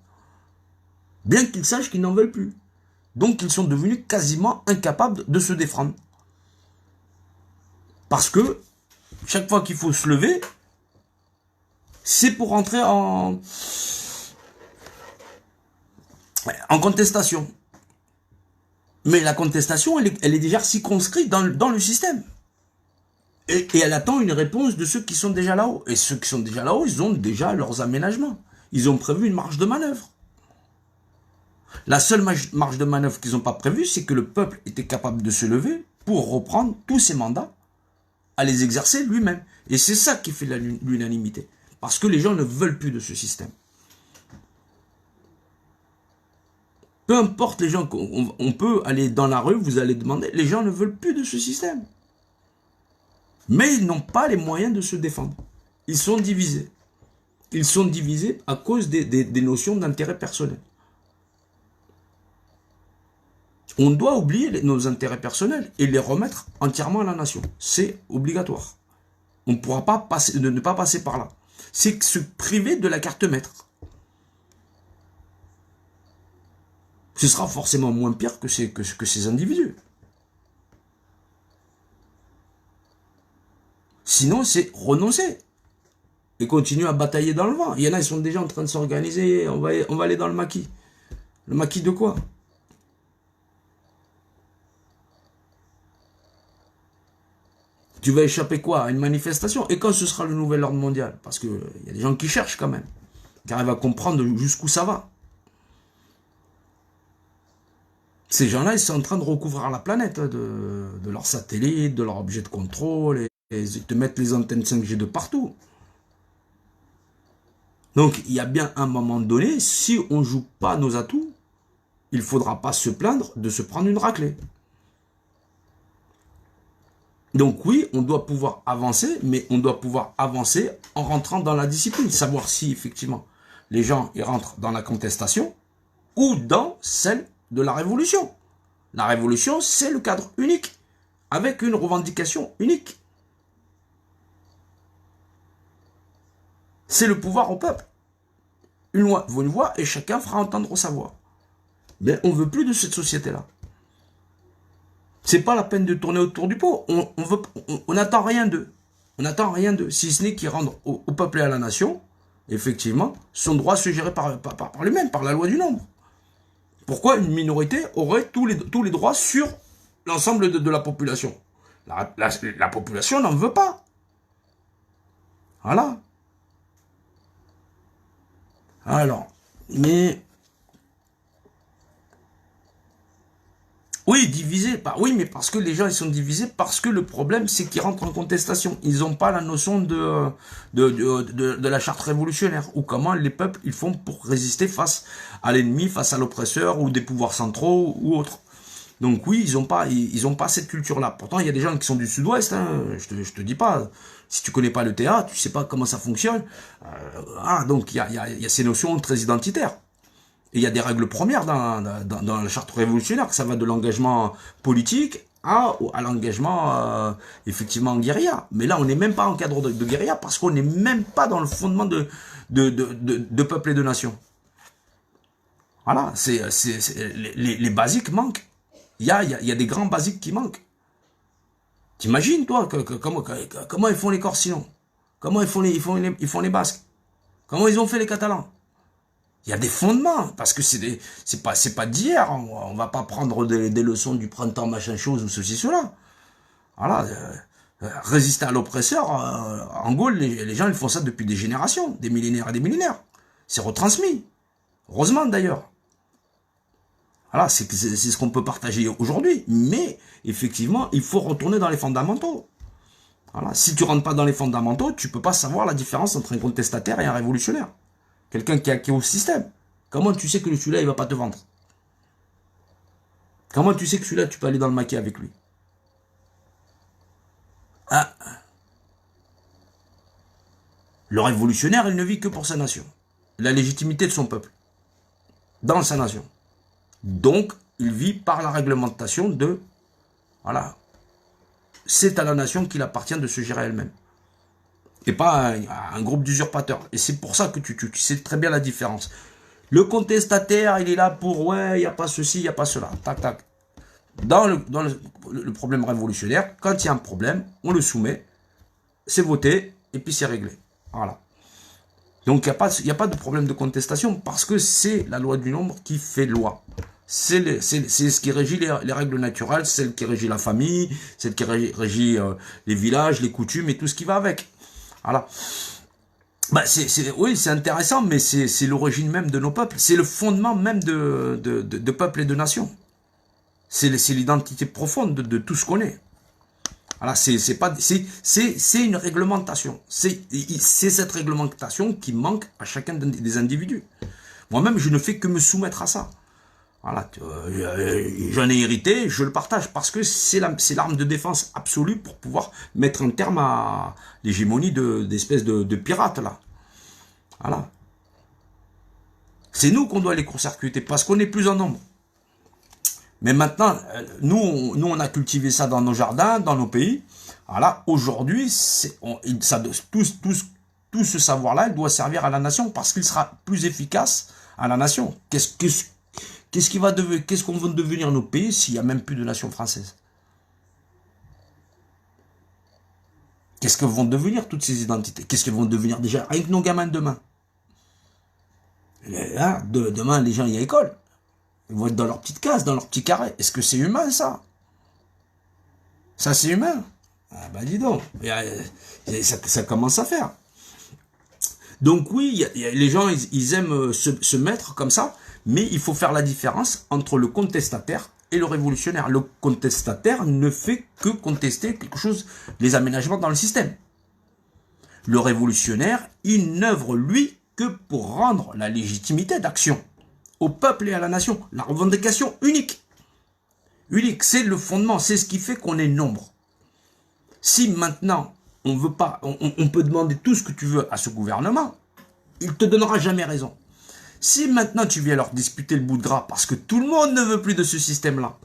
Bien qu'ils sachent qu'ils n'en veulent plus. Donc, ils sont devenus quasiment incapables de se défendre. Parce que, chaque fois qu'il faut se lever, c'est pour rentrer en contestation. Mais la contestation, elle est déjà circonscrite dans le système. Et elle attend une réponse de ceux qui sont déjà là-haut. Et ceux qui sont déjà là-haut, ils ont déjà leurs aménagements. Ils ont prévu une marge de manœuvre. La seule marge de manœuvre qu'ils n'ont pas prévue, c'est que le peuple était capable de se lever pour reprendre tous ses mandats, à les exercer lui-même. Et c'est ça qui fait l'unanimité. Parce que les gens ne veulent plus de ce système. Peu importe les gens, on peut aller dans la rue, vous allez demander, les gens ne veulent plus de ce système. Mais ils n'ont pas les moyens de se défendre. Ils sont divisés. Ils sont divisés à cause des notions d'intérêt personnel. On doit oublier nos intérêts personnels et les remettre entièrement à la nation. C'est obligatoire. On ne pourra pas ne pas passer par là. C'est se priver de la carte maître. Ce sera forcément moins pire que ces individus. Sinon, c'est renoncer. Et continuer à batailler dans le vent. Il y en a, ils sont déjà en train de s'organiser. On va aller dans le maquis. Le maquis de quoi? Tu vas échapper quoi? À une manifestation? Et quand ce sera le nouvel ordre mondial? Parce qu'il y a des gens qui cherchent quand même. Qui arrivent à comprendre jusqu'où ça va. Ces gens-là, ils sont en train de recouvrir la planète de leurs satellites, de leurs objets de contrôle, et ils te mettent les antennes 5G de partout. Donc, il y a bien un moment donné, si on ne joue pas nos atouts, il ne faudra pas se plaindre de se prendre une raclée. Donc oui, on doit pouvoir avancer, mais on doit pouvoir avancer en rentrant dans la discipline. Savoir si, effectivement, les gens ils rentrent dans la contestation ou dans celle de la révolution. La révolution, c'est le cadre unique, avec une revendication unique. C'est le pouvoir au peuple. Une loi vaut une voix et chacun fera entendre sa voix. Mais on ne veut plus de cette société-là. C'est pas la peine de tourner autour du pot. On n'attend rien d'eux. On n'attend rien d'eux. Si ce n'est qu'ils rendent au peuple et à la nation, effectivement, son droit se gérer par lui-même, par la loi du nombre. Pourquoi une minorité aurait tous les droits sur l'ensemble de la population? La population n'en veut pas. Voilà. Alors, mais... Oui, divisés. Oui, mais parce que les gens ils sont divisés, parce que le problème c'est qu'ils rentrent en contestation. Ils n'ont pas la notion de la charte révolutionnaire, ou comment les peuples ils font pour résister face à l'ennemi, face à l'oppresseur, ou des pouvoirs centraux, ou autres. Donc oui, ils ont pas cette culture-là. Pourtant, il y a des gens qui sont du sud-ouest, hein, je te dis pas. Si tu connais pas le théâtre, tu sais pas comment ça fonctionne. Donc il y a ces notions très identitaires. Et il y a des règles premières dans la charte révolutionnaire. Ça va de l'engagement politique à l'engagement, effectivement, en guérilla. Mais là, on n'est même pas en cadre de guérilla parce qu'on n'est même pas dans le fondement de peuple et de nation. Voilà, les basiques manquent. Il y a des grands basiques qui manquent. T'imagines, toi, comment ils font les Corses sinon? Comment ils font les Basques? Comment ils ont fait les Catalans? Il y a des fondements, parce que c'est pas d'hier, on va pas prendre des leçons du printemps machin chose ou ceci, cela. Voilà, résister à l'oppresseur, en Gaule, les gens ils font ça depuis des générations, des millénaires et des millénaires. C'est retransmis, heureusement d'ailleurs. Voilà, c'est ce qu'on peut partager aujourd'hui, mais effectivement, il faut retourner dans les fondamentaux. Voilà, si tu rentres pas dans les fondamentaux, tu peux pas savoir la différence entre un contestataire et un révolutionnaire. Quelqu'un qui est au système. Comment tu sais que celui-là, il va pas te vendre? Comment tu sais que celui-là, tu peux aller dans le maquis avec lui? Le révolutionnaire, il ne vit que pour sa nation. La légitimité de son peuple. Dans sa nation. Donc, il vit par la réglementation de... Voilà. C'est à la nation qu'il appartient de se gérer elle-même. Et pas un groupe d'usurpateurs. Et c'est pour ça que tu sais très bien la différence. Le contestataire, il est là pour, ouais, il n'y a pas ceci, il n'y a pas cela. Tac, tac. Dans le problème révolutionnaire, quand il y a un problème, on le soumet, c'est voté, et puis c'est réglé. Voilà. Donc, il n'y a pas de problème de contestation, parce que c'est la loi du nombre qui fait loi. C'est ce qui régit les règles naturelles, c'est celle qui régit la famille, celle qui régit les villages, les coutumes et tout ce qui va avec. Voilà. Oui, c'est intéressant, mais c'est l'origine même de nos peuples. C'est le fondement même de peuples et de nations. C'est l'identité profonde de tout ce qu'on est. Voilà, c'est une réglementation. C'est cette réglementation qui manque à chacun des individus. Moi-même, je ne fais que me soumettre à ça. Voilà, j'en ai hérité, je le partage parce que c'est l'arme de défense absolue pour pouvoir mettre un terme à l'hégémonie d'espèces de pirates là. Voilà. C'est nous qu'on doit les court-circuiter parce qu'on est plus en nombre. Mais maintenant, nous, on a cultivé ça dans nos jardins, dans nos pays. Voilà, aujourd'hui, tout ce savoir-là, il doit servir à la nation parce qu'il sera plus efficace à la nation. Qu'est-ce qu'on va devenir nos pays s'il n'y a même plus de nation française? Qu'est-ce que vont devenir toutes ces identités? Qu'est-ce qu'elles vont devenir déjà avec nos gamins de demain? Là, demain, les gens y à l'école. Ils vont être dans leur petite case, dans leur petit carré. Est-ce que c'est humain, ça? Ça, c'est humain? Ah bah dis donc, ça commence à faire. Donc oui, les gens, ils aiment se mettre comme ça, mais il faut faire la différence entre le contestataire et le révolutionnaire. Le contestataire ne fait que contester quelque chose, les aménagements dans le système. Le révolutionnaire, il n'œuvre, lui, que pour rendre la légitimité d'action au peuple et à la nation. La revendication unique. Unique, c'est le fondement, c'est ce qui fait qu'on est nombre. Si maintenant, on veut pas, on peut demander tout ce que tu veux à ce gouvernement, il te donnera jamais raison. Si maintenant tu viens leur disputer le bout de gras, parce que tout le monde ne veut plus de ce système-là,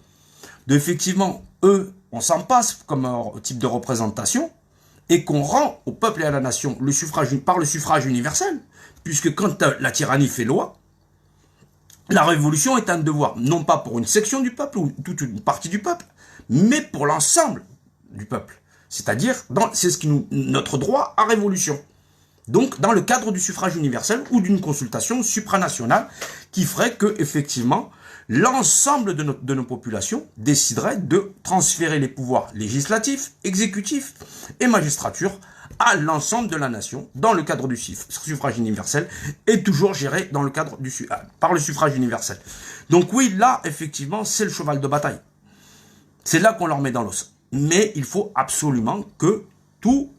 effectivement, eux, on s'en passe comme type de représentation, et qu'on rend au peuple et à la nation le suffrage, par le suffrage universel, puisque quand la tyrannie fait loi, la révolution est un devoir, non pas pour une section du peuple ou toute une partie du peuple, mais pour l'ensemble du peuple. C'est-à-dire, c'est notre droit à révolution. Donc, dans le cadre du suffrage universel ou d'une consultation supranationale qui ferait que, effectivement, l'ensemble de nos populations déciderait de transférer les pouvoirs législatifs, exécutifs et magistrature à l'ensemble de la nation dans le cadre du suffrage universel et toujours géré dans le cadre par le suffrage universel. Donc oui, là, effectivement, c'est le cheval de bataille. C'est là qu'on leur met dans l'os. Mais il faut absolument que tous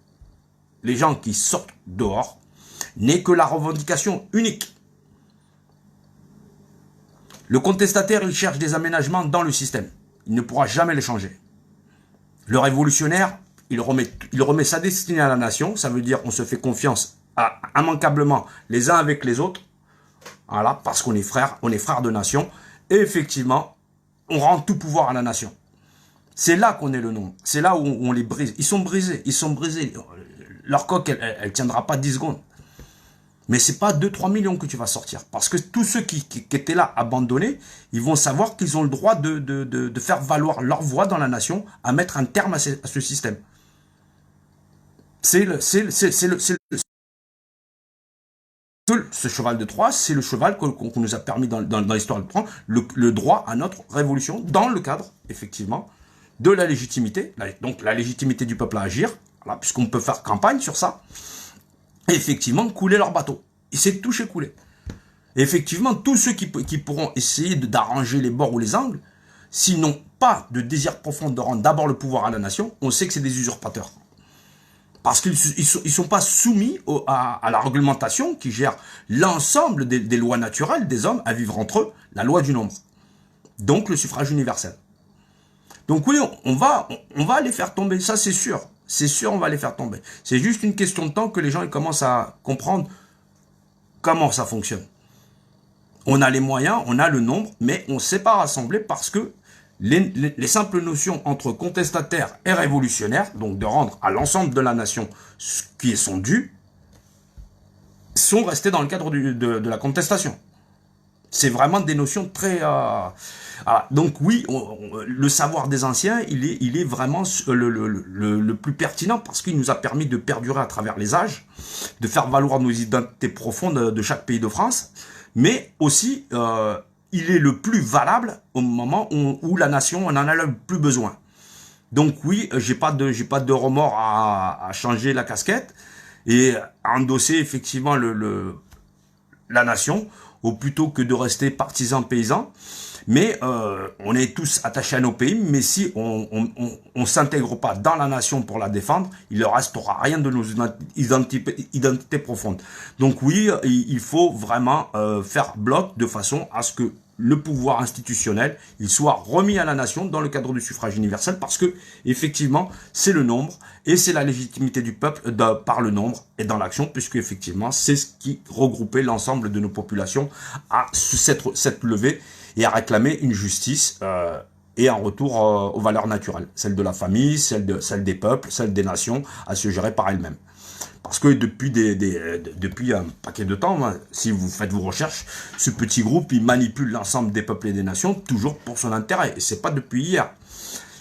les gens qui sortent dehors n'aient que la revendication unique. Le contestataire, il cherche des aménagements dans le système. Il ne pourra jamais les changer. Le révolutionnaire, il remet sa destinée à la nation. Ça veut dire on se fait confiance immanquablement les uns avec les autres. Voilà, parce qu'on est frères de nation. Et effectivement, on rend tout pouvoir à la nation. C'est là qu'on est le nombre. C'est là où on les brise. Ils sont brisés. Leur coque, elle tiendra pas 10 secondes. Mais c'est pas 2-3 millions que tu vas sortir. Parce que tous ceux qui étaient là abandonnés, ils vont savoir qu'ils ont le droit de faire valoir leur voix dans la nation, à mettre un terme à ce système. Ce cheval de Troie, c'est le cheval qu'on nous a permis dans l'histoire de prendre le droit à notre révolution, dans le cadre, effectivement, de la légitimité, donc la légitimité du peuple à agir, voilà, puisqu'on peut faire campagne sur ça, et effectivement couler leur bateau. Et c'est toucher couler. Et effectivement, tous ceux qui pourront essayer d'arranger les bords ou les angles, s'ils n'ont pas de désir profond de rendre d'abord le pouvoir à la nation, on sait que c'est des usurpateurs. Parce qu'ils ne sont pas soumis à la réglementation qui gère l'ensemble des lois naturelles des hommes à vivre entre eux, la loi du nombre. Donc le suffrage universel. Donc oui, on va les faire tomber, ça c'est sûr. C'est sûr, on va les faire tomber. C'est juste une question de temps que les gens ils commencent à comprendre comment ça fonctionne. On a les moyens, on a le nombre, mais on ne sait pas rassembler parce que les simples notions entre contestataire et révolutionnaire, donc de rendre à l'ensemble de la nation ce qui est son dû, sont restées dans le cadre de la contestation. C'est vraiment des notions très... donc oui, le savoir des anciens, il est vraiment le plus pertinent parce qu'il nous a permis de perdurer à travers les âges, de faire valoir nos identités profondes de chaque pays de France, mais aussi il est le plus valable au moment où la nation en a le plus besoin. Donc oui, j'ai pas de remords à changer la casquette et à endosser effectivement la nation, ou plutôt que de rester partisans paysans. Mais on est tous attachés à nos pays, mais si on s'intègre pas dans la nation pour la défendre, il ne restera rien de nos identités profondes. Donc oui, il faut vraiment faire bloc de façon à ce que le pouvoir institutionnel, il soit remis à la nation dans le cadre du suffrage universel, parce que, effectivement, c'est le nombre, et c'est la légitimité du peuple par le nombre et dans l'action, puisque, effectivement, c'est ce qui regroupait l'ensemble de nos populations à cette levée et à réclamer une justice et un retour aux valeurs naturelles, celle de la famille, celle des peuples, celle des nations, à se gérer par elles-mêmes. Parce que depuis un paquet de temps, si vous faites vos recherches, ce petit groupe, il manipule l'ensemble des peuples et des nations, toujours pour son intérêt. Et c'est pas depuis hier.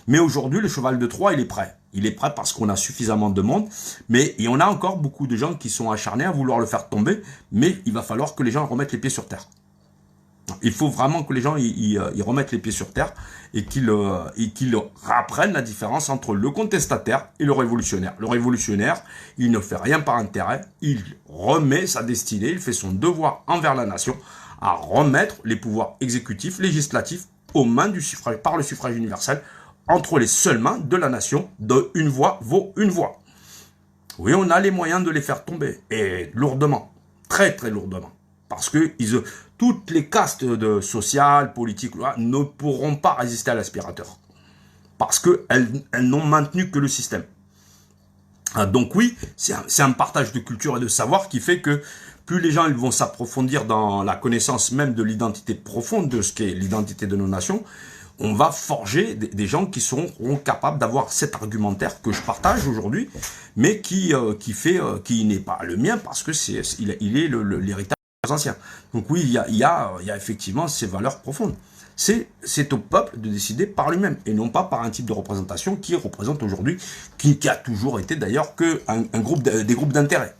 Mais aujourd'hui, le cheval de Troie, il est prêt. Il est prêt parce qu'on a suffisamment de monde. Mais il y en a encore beaucoup de gens qui sont acharnés à vouloir le faire tomber. Mais il va falloir que les gens remettent les pieds sur terre. Il faut vraiment que les gens ils remettent les pieds sur terre et qu'ils apprennent la différence entre le contestataire et le révolutionnaire. Le révolutionnaire, il ne fait rien par intérêt, il remet sa destinée, il fait son devoir envers la nation à remettre les pouvoirs exécutifs, législatifs aux mains du suffrage, par le suffrage universel, entre les seules mains de la nation, de une voix vaut une voix. Oui, on a les moyens de les faire tomber, et lourdement, très très lourdement. Parce que toutes les castes sociales, politiques, ne pourront pas résister à l'aspirateur. Parce qu'elles n'ont maintenu que le système. Donc oui, c'est un partage de culture et de savoir qui fait que plus les gens ils vont s'approfondir dans la connaissance même de l'identité profonde de ce qu'est l'identité de nos nations, on va forger des gens qui seront capables d'avoir cet argumentaire que je partage aujourd'hui, mais qui n'est pas le mien parce que il est l'héritage anciens. Donc oui, il y a effectivement ces valeurs profondes. C'est au peuple de décider par lui-même et non pas par un type de représentation qui représente aujourd'hui, qui a toujours été d'ailleurs que des groupes d'intérêt.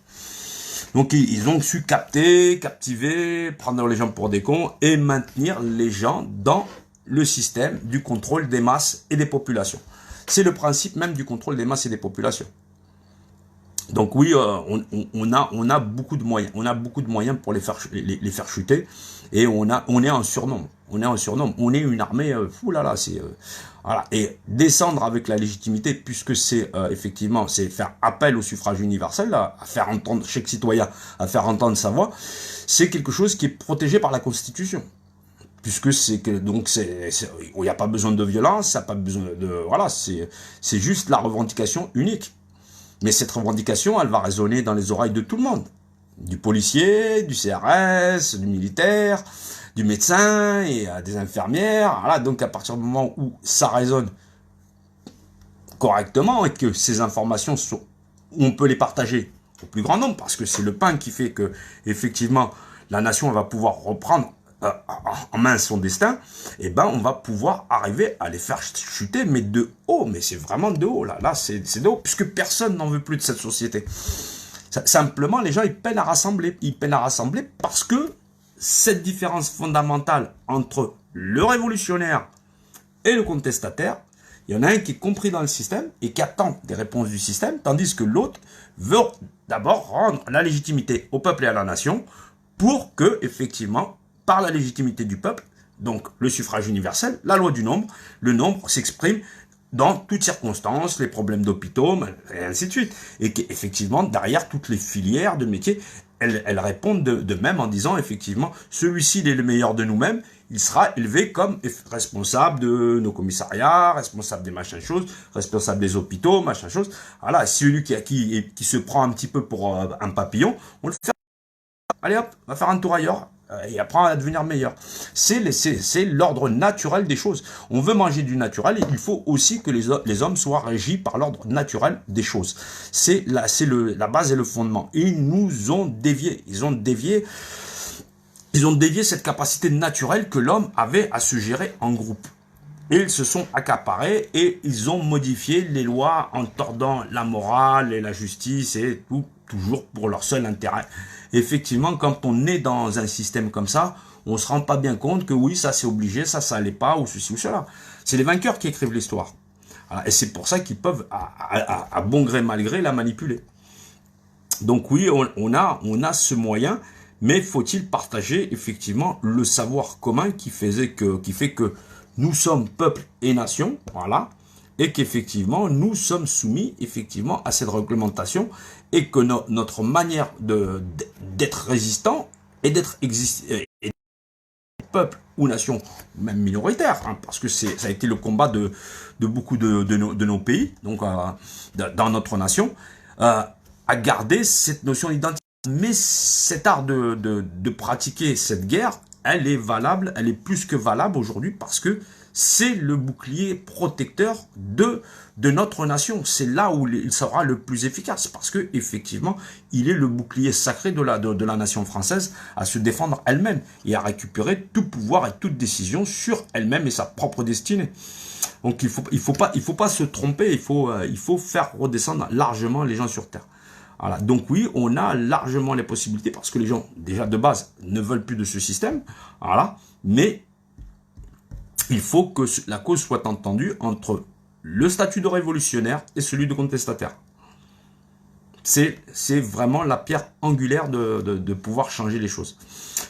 Donc ils ont su captiver, prendre les gens pour des cons et maintenir les gens dans le système du contrôle des masses et des populations. C'est le principe même du contrôle des masses et des populations. Donc oui, on a beaucoup de moyens. On a beaucoup de moyens pour les faire chuter. Et on est en surnombre. On est une armée, voilà. Et descendre avec la légitimité, puisque c'est effectivement, c'est faire appel au suffrage universel, à faire entendre chaque citoyen, à faire entendre sa voix, c'est quelque chose qui est protégé par la Constitution. Puisque c'est que donc il n'y a pas besoin de violence, ça a pas besoin de voilà, c'est juste la revendication unique. Mais cette revendication, elle va résonner dans les oreilles de tout le monde. Du policier, du CRS, du militaire, du médecin et des infirmières. Voilà, donc à partir du moment où ça résonne correctement et que ces informations sont, on peut les partager au plus grand nombre, parce que c'est le pain qui fait que, effectivement, la nation va pouvoir reprendre en main son destin, et ben on va pouvoir arriver à les faire chuter, mais de haut, mais c'est vraiment de haut, là c'est de haut, puisque personne n'en veut plus de cette société. Simplement, les gens, ils peinent à rassembler parce que cette différence fondamentale entre le révolutionnaire et le contestataire, il y en a un qui est compris dans le système et qui attend des réponses du système, tandis que l'autre veut d'abord rendre la légitimité au peuple et à la nation pour que, effectivement, par la légitimité du peuple, donc le suffrage universel, la loi du nombre, le nombre s'exprime dans toutes circonstances, les problèmes d'hôpitaux, et ainsi de suite. Et qu'effectivement, derrière toutes les filières de métiers, elles répondent de même en disant, effectivement, celui-ci il est le meilleur de nous-mêmes, il sera élevé comme responsable de nos commissariats, responsable des machins choses, responsable des hôpitaux, machin chose. Voilà, celui qui se prend un petit peu pour un papillon, on le fait. Allez hop, on va faire un tour ailleurs. Et apprend à devenir meilleur. C'est l'ordre naturel des choses. On veut manger du naturel et il faut aussi que les hommes soient régis par l'ordre naturel des choses. C'est la base et le fondement. Ils nous ont dévié. Ils ont dévié cette capacité naturelle que l'homme avait à se gérer en groupe. Et ils se sont accaparés et ils ont modifié les lois en tordant la morale et la justice et tout, toujours pour leur seul intérêt. Effectivement, quand on est dans un système comme ça, on se rend pas bien compte que oui, ça c'est obligé, ça allait pas, ou ceci ou cela. C'est les vainqueurs qui écrivent l'histoire. Et c'est pour ça qu'ils peuvent, à bon gré mal gré, la manipuler. Donc oui, on a ce moyen, mais faut-il partager effectivement le savoir commun qui fait que nous sommes peuple et nation, voilà, et qu'effectivement, nous sommes soumis effectivement à cette réglementation et que notre manière d'être résistant et d'être peuple ou nation, même minoritaire, hein, parce que ça a été le combat de beaucoup de nos pays, donc dans notre nation, à garder cette notion d'identité. Mais cet art de pratiquer cette guerre, elle est valable, elle est plus que valable aujourd'hui parce que c'est le bouclier protecteur de notre nation. C'est là où il sera le plus efficace parce que effectivement, il est le bouclier sacré de la nation française à se défendre elle-même et à récupérer tout pouvoir et toute décision sur elle-même et sa propre destinée. Donc il faut pas se tromper, il faut faire redescendre largement les gens sur terre. Voilà. Donc oui, on a largement les possibilités parce que les gens, déjà de base, ne veulent plus de ce système. Voilà. Mais il faut que la cause soit entendue entre le statut de révolutionnaire et celui de contestataire. C'est vraiment la pierre angulaire de pouvoir changer les choses.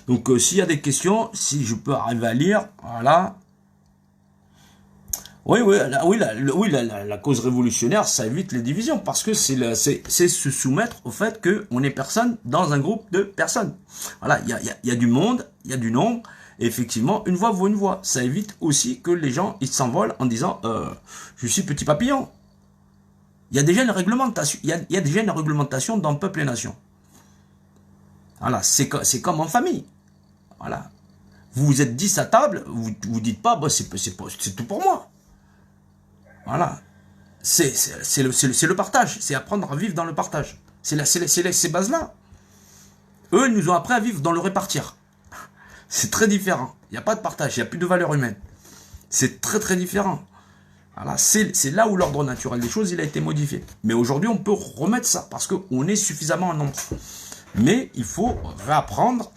Donc s'il y a des questions, si je peux arriver à lire, voilà. Oui, la cause révolutionnaire, ça évite les divisions, parce que c'est se soumettre au fait qu'on est personne dans un groupe de personnes. Voilà, il y a du monde, il y a du nombre, et effectivement, une voix vaut une voix. Ça évite aussi que les gens, ils s'envolent en disant je suis petit papillon. Il y a déjà une réglementation, il y a déjà une réglementation dans Peuple et Nation. Voilà, c'est comme en famille. Voilà. Vous êtes 10 à table, vous dites pas, bah, c'est tout pour moi. Voilà. C'est le partage. C'est apprendre à vivre dans le partage. C'est ces bases-là. Eux, ils nous ont appris à vivre dans le répartir. C'est très différent. Il n'y a pas de partage. Il n'y a plus de valeur humaine. C'est très, très différent. Voilà. C'est là où l'ordre naturel des choses, il a été modifié. Mais aujourd'hui, on peut remettre ça parce qu'on est suffisamment en nombre. Mais il faut réapprendre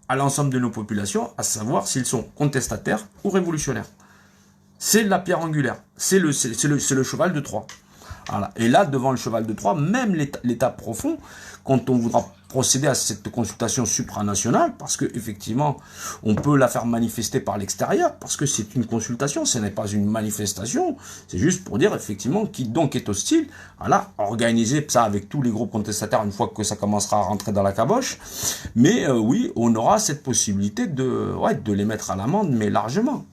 à l'ensemble de nos populations à savoir s'ils sont contestataires ou révolutionnaires. C'est la pierre angulaire, c'est le cheval de Troie. Voilà. Et là, devant le cheval de Troie, même l'état profond, quand on voudra procéder à cette consultation supranationale, parce que effectivement, on peut la faire manifester par l'extérieur, parce que c'est une consultation, ce n'est pas une manifestation, c'est juste pour dire effectivement qui donc est hostile. Voilà, organiser ça avec tous les groupes contestataires une fois que ça commencera à rentrer dans la caboche. Mais oui, on aura cette possibilité de les mettre à l'amende, mais largement.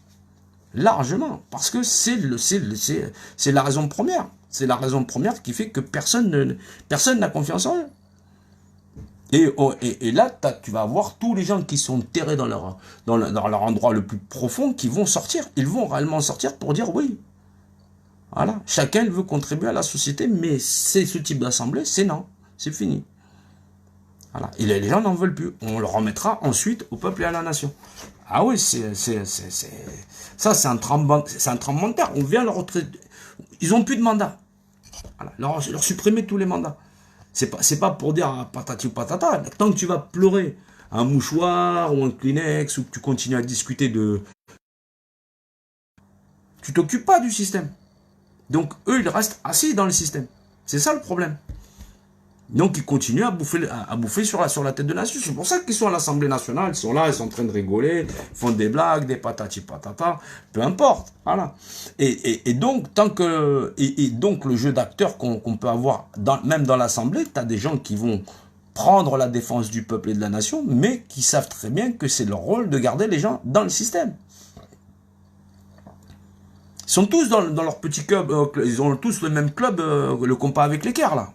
Largement, parce que c'est la raison première. C'est la raison première qui fait que personne n'a confiance en eux. Et là, tu vas avoir tous les gens qui sont terrés dans leur endroit le plus profond qui vont sortir. Ils vont réellement sortir pour dire oui. Voilà. Chacun veut contribuer à la société, mais c'est ce type d'assemblée, c'est non. C'est fini. Voilà. Et les gens n'en veulent plus. On le remettra ensuite au peuple et à la nation. Ah oui, ça c'est un tremblement de terre. On vient leur retraiter. Ils n'ont plus de mandat. Voilà. Leur supprimer tous les mandats. C'est pas pour dire patati ou patata. Tant que tu vas pleurer un mouchoir ou un Kleenex ou que tu continues à discuter tu t'occupes pas du système. Donc eux, ils restent assis dans le système. C'est ça le problème. Donc ils continuent à bouffer sur la tête de la nation. C'est pour ça qu'ils sont à l'Assemblée nationale, ils sont là, ils sont en train de rigoler, ils font des blagues, des patati patata, peu importe. Voilà. Et donc donc le jeu d'acteurs qu'on peut avoir même dans l'Assemblée, tu as des gens qui vont prendre la défense du peuple et de la nation, mais qui savent très bien que c'est leur rôle de garder les gens dans le système. Ils sont tous dans leur petit club, ils ont tous le même club, le compas avec l'équerre là.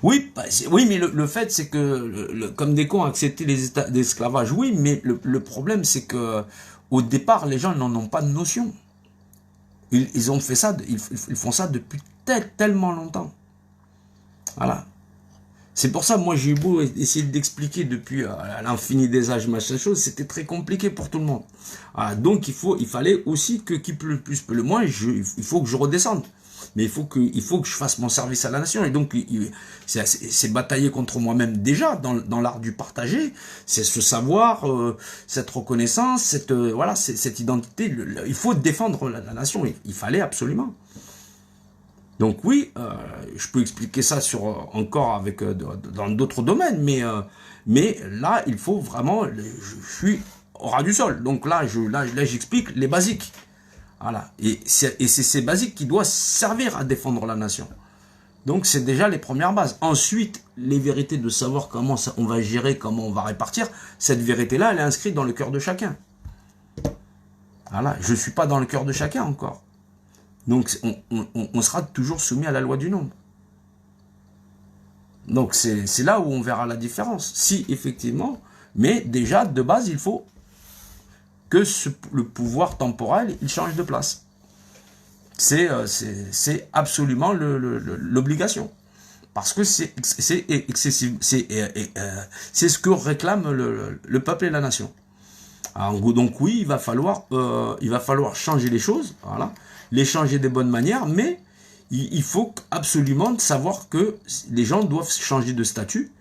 Oui, mais le fait, c'est que, comme des cons, accepter les états d'esclavage, oui, mais le problème, c'est que au départ, les gens n'en ont pas de notion. Ils ont fait ça, ils font ça depuis tellement longtemps. Voilà. C'est pour ça, moi, j'ai eu beau essayer d'expliquer depuis à l'infini des âges, machin chose, c'était très compliqué pour tout le monde. Voilà. Donc, il fallait aussi que qui peut le plus, peut le moins, il faut que je redescende. Mais il faut que je fasse mon service à la nation. Et donc, c'est batailler contre moi-même déjà dans l'art du partager. C'est ce savoir, cette reconnaissance, cette identité. Il faut défendre la nation. Il fallait absolument. Donc oui, je peux expliquer ça encore dans d'autres domaines. Mais là, il faut vraiment... Je suis au ras du sol. Donc là, j'explique les basiques. Voilà. Et c'est ces basiques qui doivent servir à défendre la nation. Donc, c'est déjà les premières bases. Ensuite, les vérités de savoir comment ça, on va gérer, comment on va répartir, cette vérité-là, elle est inscrite dans le cœur de chacun. Voilà, je ne suis pas dans le cœur de chacun encore. Donc, on sera toujours soumis à la loi du nombre. Donc, c'est là où on verra la différence. Si, effectivement, mais déjà, de base, il faut que le pouvoir temporel, il change de place. C'est absolument l'obligation. Parce que c'est excessif. C'est ce que réclame le peuple et la nation. Alors, donc oui, il va falloir changer les choses, voilà, les changer des bonnes manières, mais il faut absolument savoir que les gens doivent changer de statut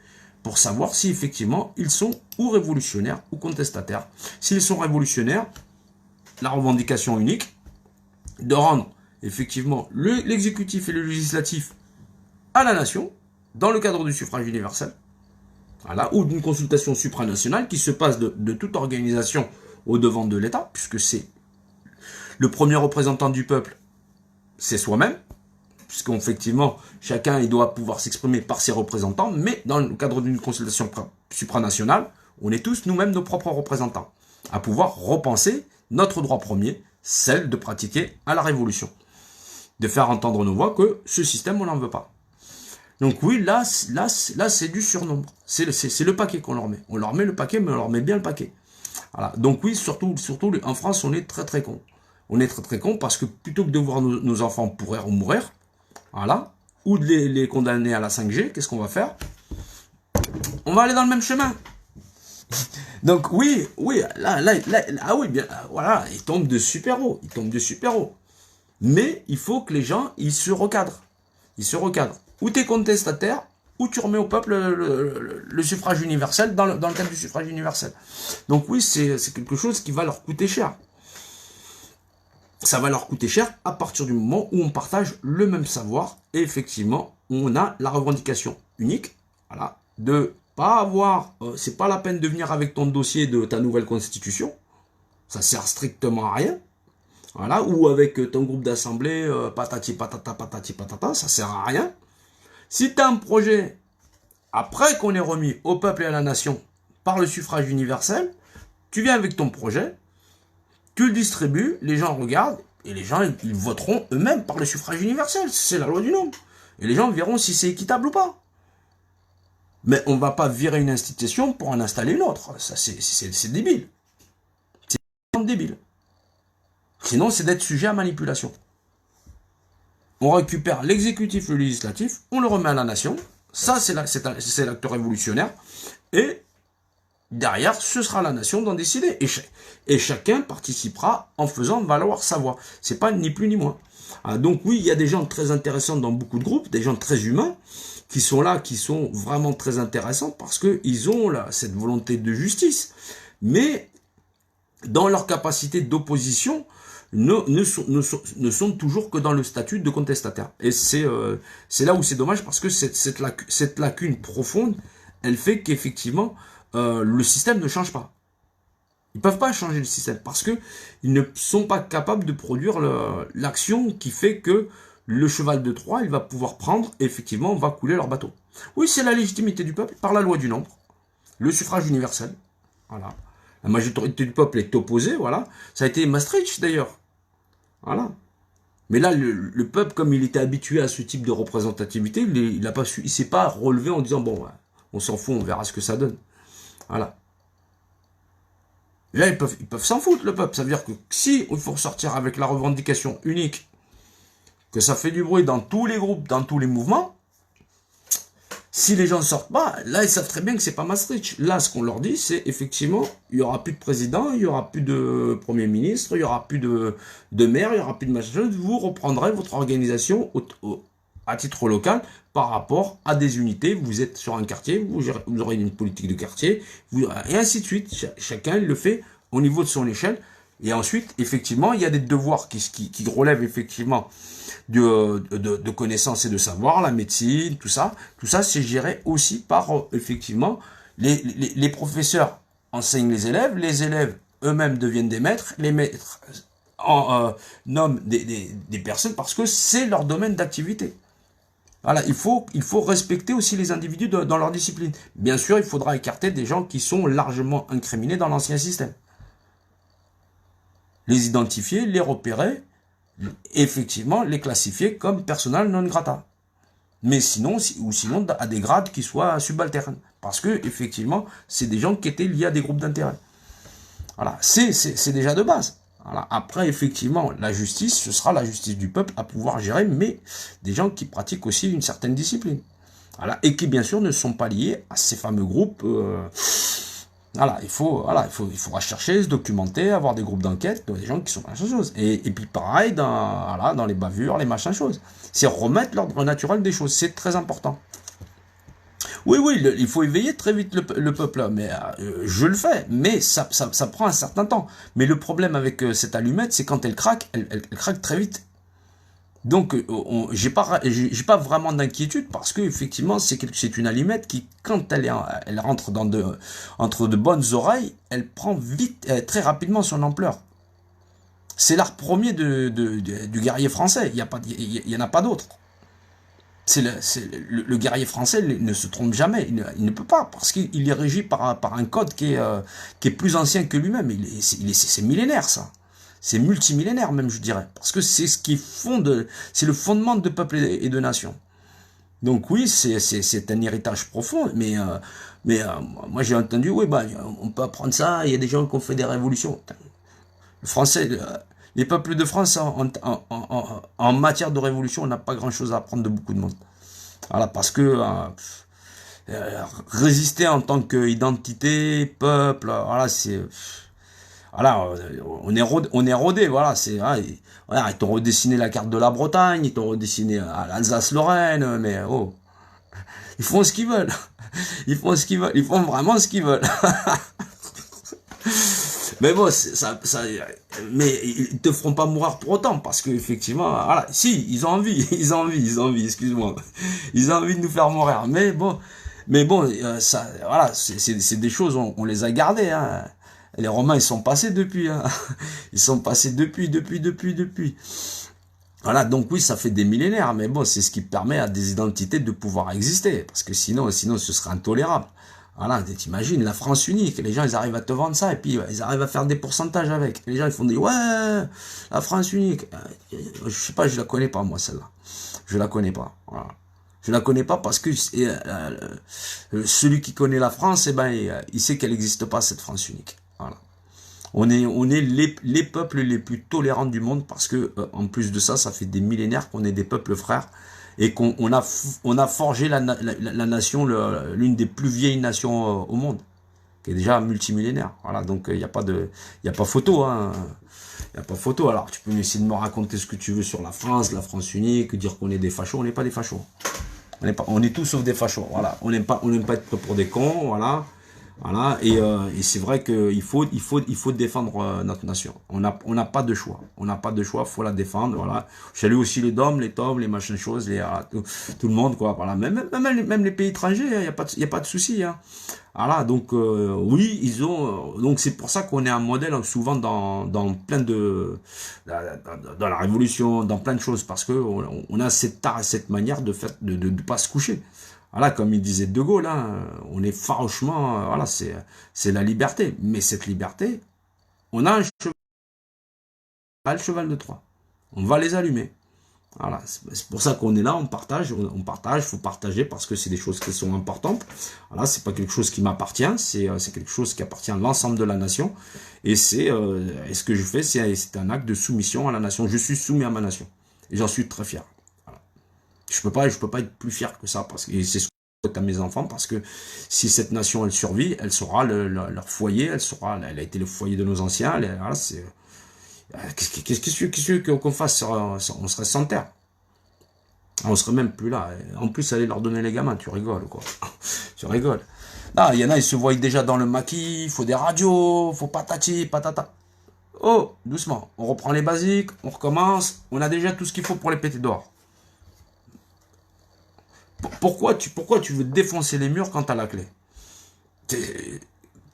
pour savoir si effectivement ils sont ou révolutionnaires ou contestataires. S'ils sont révolutionnaires, la revendication unique de rendre effectivement l'exécutif et le législatif à la nation, dans le cadre du suffrage universel, voilà, ou d'une consultation supranationale qui se passe de toute organisation au devant de l'État, puisque c'est le premier représentant du peuple, c'est soi-même, puisqu'effectivement, chacun il doit pouvoir s'exprimer par ses représentants, mais dans le cadre d'une consultation supranationale, on est tous nous-mêmes nos propres représentants, à pouvoir repenser notre droit premier, celle de pratiquer à la révolution, de faire entendre nos voix que ce système, on n'en veut pas. Donc oui, là c'est du surnombre. C'est le paquet qu'on leur met. On leur met le paquet, mais on leur met bien le paquet. Voilà. Donc oui, surtout en France, on est très très con. On est très très con parce que plutôt que de voir nos enfants pourrir ou mourir, voilà, ou de les condamner à la 5G, qu'est-ce qu'on va faire? On va aller dans le même chemin. Donc oui, ah oui, bien, voilà, ils tombent de super haut, Mais il faut que les gens, ils se recadrent. Ou tu es contestataire, ou tu remets au peuple le suffrage universel dans le cadre du suffrage universel. Donc oui, c'est quelque chose qui va leur coûter cher. Ça va leur coûter cher à partir du moment où on partage le même savoir. Et effectivement, on a la revendication unique, voilà, de pas avoir, c'est pas la peine de venir avec ton dossier de ta nouvelle constitution. Ça sert strictement à rien. Voilà, ou avec ton groupe d'assemblée, patati patata, ça sert à rien. Si tu as un projet, après qu'on ait remis au peuple et à la nation par le suffrage universel, tu viens avec ton projet, tu le distribues, les gens regardent, et les gens, ils voteront eux-mêmes par le suffrage universel. C'est la loi du nombre. Et les gens verront si c'est équitable ou pas. Mais on ne va pas virer une institution pour en installer une autre. Ça, c'est débile. C'est débile. Sinon, c'est d'être sujet à manipulation. On récupère l'exécutif, le législatif, on le remet à la nation. Ça, c'est l'acte révolutionnaire. Et derrière, ce sera la nation d'en décider. Et chacun participera en faisant valoir sa voix. C'est pas ni plus ni moins. Donc oui, il y a des gens très intéressants dans beaucoup de groupes, des gens très humains, qui sont là, qui sont vraiment très intéressants parce qu'ils ont là, cette volonté de justice. Mais dans leur capacité d'opposition, ne sont toujours que dans le statut de contestataire. Et c'est là où c'est dommage parce que cette lacune profonde, elle fait qu'effectivement, le système ne change pas. Ils ne peuvent pas changer le système parce qu'ils ne sont pas capables de produire l'action qui fait que le cheval de Troie, il va pouvoir prendre et effectivement, on va couler leur bateau. Oui, c'est la légitimité du peuple par la loi du nombre, le suffrage universel. Voilà. La majorité du peuple est opposée, voilà. Ça a été Maastricht d'ailleurs. Voilà. Mais là, le peuple, comme il était habitué à ce type de représentativité, il s'est pas relevé en disant, bon, ouais, on s'en fout, on verra ce que ça donne. Voilà. Là, ils peuvent s'en foutre, le peuple. Ça veut dire que si il faut ressortir avec la revendication unique, que ça fait du bruit dans tous les groupes, dans tous les mouvements, si les gens ne sortent pas, là, ils savent très bien que c'est pas Maastricht. Là, ce qu'on leur dit, c'est effectivement, il n'y aura plus de président, il n'y aura plus de premier ministre, il n'y aura plus de maire, il n'y aura plus de machin. Vous reprendrez votre organisation à titre local par rapport à des unités. Vous êtes sur un quartier, vous aurez une politique de quartier, et ainsi de suite. Chacun il le fait au niveau de son échelle. Et ensuite, effectivement, il y a des devoirs qui relèvent effectivement de connaissances et de savoir, la médecine, tout ça c'est géré aussi par, effectivement, les professeurs enseignent les élèves eux-mêmes deviennent des maîtres, les maîtres nomment des personnes parce que c'est leur domaine d'activité. Voilà, il faut respecter aussi les individus dans leur discipline. Bien sûr, il faudra écarter des gens qui sont largement incriminés dans l'ancien système. Les identifier, les repérer, effectivement, les classifier comme persona non grata. Mais sinon, ou sinon à des grades qui soient subalternes. Parce que, effectivement, c'est des gens qui étaient liés à des groupes d'intérêt. Voilà, c'est déjà de base. Voilà. Après, effectivement, la justice, ce sera la justice du peuple à pouvoir gérer, mais des gens qui pratiquent aussi une certaine discipline. Voilà. Et qui, bien sûr, ne sont pas liés à ces fameux groupes. Voilà, il faudra chercher, se documenter, avoir des groupes d'enquête, des gens qui sont machin chose. Et puis pareil, dans les bavures, les machins choses. C'est remettre l'ordre naturel des choses, c'est très important. Oui, oui, il faut éveiller très vite le peuple, mais je le fais, mais ça prend un certain temps. Mais le problème avec cette allumette, c'est quand elle craque, elle craque très vite. Donc, j'ai pas vraiment d'inquiétude parce que effectivement, c'est une allumette qui, quand elle rentre entre de bonnes oreilles, elle prend vite, très rapidement son ampleur. C'est l'art premier du guerrier français. Il y en a pas d'autre. Le guerrier français ne se trompe jamais. Il ne peut pas parce qu'il est régi par un code qui est plus ancien que lui-même. C'est millénaire ça. C'est multimillénaire même, je dirais. Parce que c'est ce qui fonde, c'est le fondement de peuple et de nation. Donc oui, c'est un héritage profond, mais moi j'ai entendu, oui, bah, on peut apprendre ça, il y a des gens qui ont fait des révolutions. Le français, les peuples de France, en matière de révolution, on n'a pas grand-chose à apprendre de beaucoup de monde. Voilà, parce que résister en tant qu'identité, peuple, voilà, c'est... Voilà, on est rodé, voilà, voilà, ils t'ont redessiné la carte de la Bretagne, ils t'ont redessiné l'Alsace-Lorraine, mais oh, ils font ce qu'ils veulent. Ils font ce qu'ils veulent, ils font vraiment ce qu'ils veulent. Mais bon, mais ils te feront pas mourir pour autant, parce que effectivement, voilà, si, ils ont envie, excuse-moi. Ils ont envie de nous faire mourir, mais bon, ça, voilà, c'est des choses, on les a gardées, hein. Les Romains, ils sont passés depuis, hein. Ils sont passés depuis. Voilà, donc oui, ça fait des millénaires, mais bon, c'est ce qui permet à des identités de pouvoir exister, parce que sinon, ce serait intolérable. Voilà, t'imagines, la France unique, les gens, ils arrivent à te vendre ça, et puis ils arrivent à faire des pourcentages avec. Les gens, ils font des, ouais, la France unique. Je sais pas, je la connais pas, moi, celle-là. Je la connais pas, voilà. Je la connais pas parce que celui qui connaît la France, eh ben, il sait qu'elle n'existe pas, cette France unique. Voilà. On est les peuples les plus tolérants du monde parce que, en plus de ça, ça fait des millénaires qu'on est des peuples frères et qu'on a forgé la nation, l'une des plus vieilles nations au monde, qui est déjà multimillénaire. Voilà, donc il n'y a pas photo, hein. Il n'y a pas photo. Alors, tu peux essayer de me raconter ce que tu veux sur la France unique, dire qu'on est des fachos. On n'est pas des fachos. On est tous sauf des fachos. Voilà. On n'aime pas être pris pour des cons. Voilà. Voilà. Et c'est vrai qu'il faut défendre notre nation. On n'a pas de choix. On n'a pas de choix. Faut la défendre. Voilà. Je salue aussi les DOM, les TOM, les machines choses, tout le monde, quoi. Voilà. Même les pays étrangers, il n'y a pas de souci, hein. Voilà, donc oui, ils ont. Donc c'est pour ça qu'on est un modèle souvent dans plein de dans la révolution, dans plein de choses, parce que on a cette manière de pas se coucher. Voilà, comme il disait De Gaulle, hein, on est farouchement. Voilà, c'est la liberté. Mais cette liberté, on a pas le cheval de Troie. On va les allumer. Voilà, c'est pour ça qu'on est là, on partage, faut partager parce que c'est des choses qui sont importantes. Voilà, c'est pas quelque chose qui m'appartient, c'est quelque chose qui appartient à l'ensemble de la nation. Et et ce que je fais, c'est un acte de soumission à la nation. Je suis soumis à ma nation et j'en suis très fier. Voilà. Je peux pas être plus fier que ça parce que c'est ce que je souhaite à mes enfants parce que si cette nation elle survit, elle sera leur foyer, elle a été le foyer de nos anciens. Voilà, c'est qu'est-ce qu'on fasse? On serait sans terre. On serait même plus là. En plus, aller leur donner les gamins, tu rigoles, quoi. Tu rigoles. Non, il y en a, ils se voient déjà dans le maquis, il faut des radios, faut patati, patata. Oh, doucement. On reprend les basiques, on recommence. On a déjà tout ce qu'il faut pour les péter dehors. Pourquoi tu veux défoncer les murs quand t'as la clé?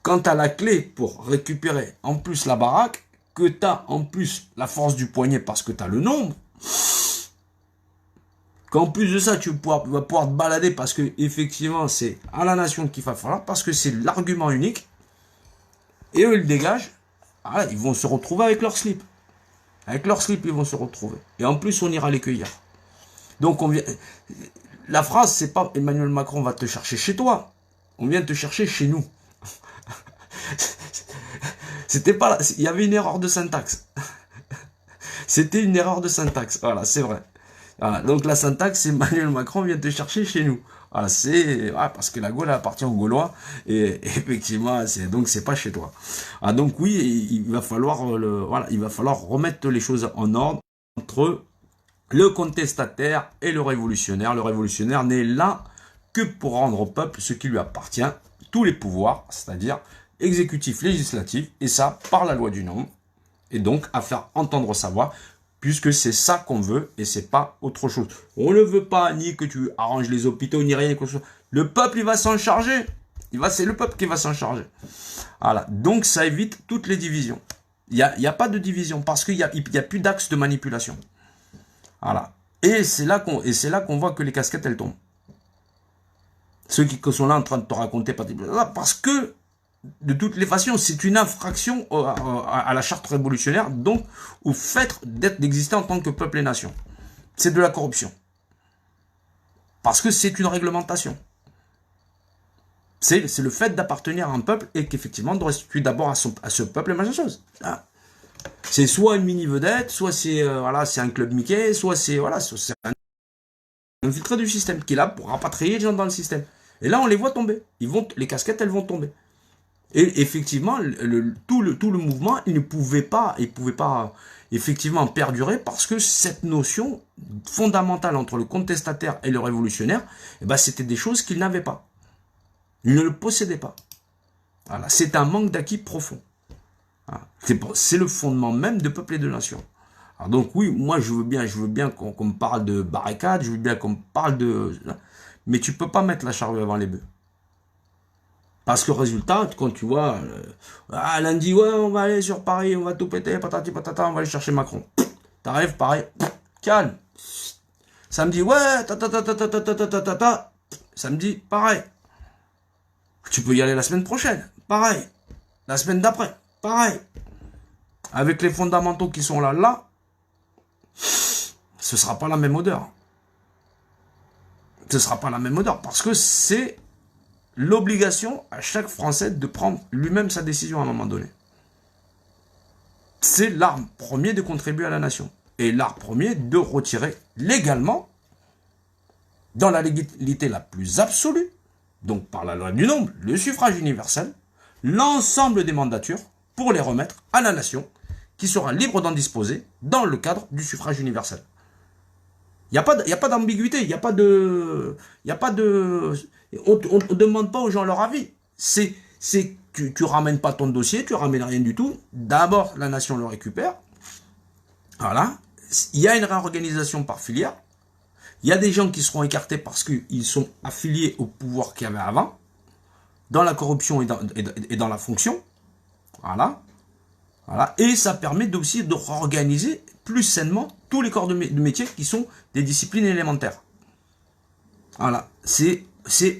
Quand t'as la clé pour récupérer en plus la baraque, que t'as en plus la force du poignet parce que t'as le nombre, qu'en plus de ça, tu vas pouvoir te balader parce que effectivement, c'est à la nation qu'il va falloir, parce que c'est l'argument unique. Et eux, ils le dégagent. Ah, ils vont se retrouver avec leur slip. Avec leur slip, ils vont se retrouver. Et en plus, on ira les cueillir. Donc, la phrase, c'est pas Emmanuel Macron va te chercher chez toi. On vient te chercher chez nous. C'était pas, il y avait une erreur de syntaxe. C'était une erreur de syntaxe. Voilà, c'est vrai. Voilà, donc la syntaxe, c'est Emmanuel Macron vient te chercher chez nous. Voilà, parce que la Gaule appartient aux Gaulois et effectivement, donc c'est pas chez toi. Ah, donc oui, il va falloir il va falloir remettre les choses en ordre entre le contestataire et le révolutionnaire. Le révolutionnaire n'est là que pour rendre au peuple ce qui lui appartient, tous les pouvoirs, c'est-à-dire exécutif, législatif, et ça par la loi du nombre, et donc à faire entendre sa voix, puisque c'est ça qu'on veut, et c'est pas autre chose. On ne veut pas ni que tu arranges les hôpitaux, ni rien, ni le peuple, il va s'en charger. C'est le peuple qui va s'en charger. Voilà, donc ça évite toutes les divisions. Il n'y a pas de division, parce qu'il n'y a plus d'axe de manipulation. Voilà. Et c'est là qu'on voit que les casquettes, elles tombent. Ceux qui sont là en train de te raconter, parce que, de toutes les façons, c'est une infraction à la charte révolutionnaire, donc au fait d'exister en tant que peuple et nation. C'est de la corruption. Parce que c'est une réglementation. C'est le fait d'appartenir à un peuple et qu'effectivement, on doit restituer d'abord à ce peuple et machin chose. Ah. C'est soit une mini-vedette, soit c'est un club Mickey, soit c'est un infiltré du système qui est là pour rapatrier les gens dans le système. Et là, on les voit tomber. Les casquettes, elles vont tomber. Et effectivement, tout le mouvement, il ne pouvait pas effectivement perdurer parce que cette notion fondamentale entre le contestataire et le révolutionnaire, c'était des choses qu'il n'avait pas. Il ne le possédait pas. Voilà, c'est un manque d'acquis profond. C'est le fondement même de peuple et de nation. Alors donc oui, moi je veux bien qu'on me parle de barricades, je veux bien qu'on me parle de... Mais tu peux pas mettre la charrue avant les bœufs. Parce que résultat, quand tu vois, lundi, ouais, on va aller sur Paris, on va tout péter, patati patata, on va aller chercher Macron. T'arrives, pareil, calme. Samedi, ouais, samedi, pareil. Tu peux y aller la semaine prochaine, pareil. La semaine d'après, pareil. Avec les fondamentaux qui sont là, ce sera pas la même odeur. Ce sera pas la même odeur, parce que c'est l'obligation à chaque Français de prendre lui-même sa décision à un moment donné. C'est l'art premier de contribuer à la nation. Et l'art premier de retirer légalement, dans la légalité la plus absolue, donc par la loi du nombre, le suffrage universel, l'ensemble des mandatures pour les remettre à la nation, qui sera libre d'en disposer dans le cadre du suffrage universel. Il n'y a pas d'ambiguïté, il n'y a pas de... On ne demande pas aux gens leur avis. Tu ramènes pas ton dossier, tu ramènes rien du tout. D'abord, la nation le récupère. Voilà. Il y a une réorganisation par filière. Il y a des gens qui seront écartés parce qu'ils sont affiliés au pouvoir qu'il y avait avant, dans la corruption et dans la fonction. Voilà. Voilà. Et ça permet aussi de réorganiser plus sainement tous les corps de métier qui sont des disciplines élémentaires. Voilà. C'est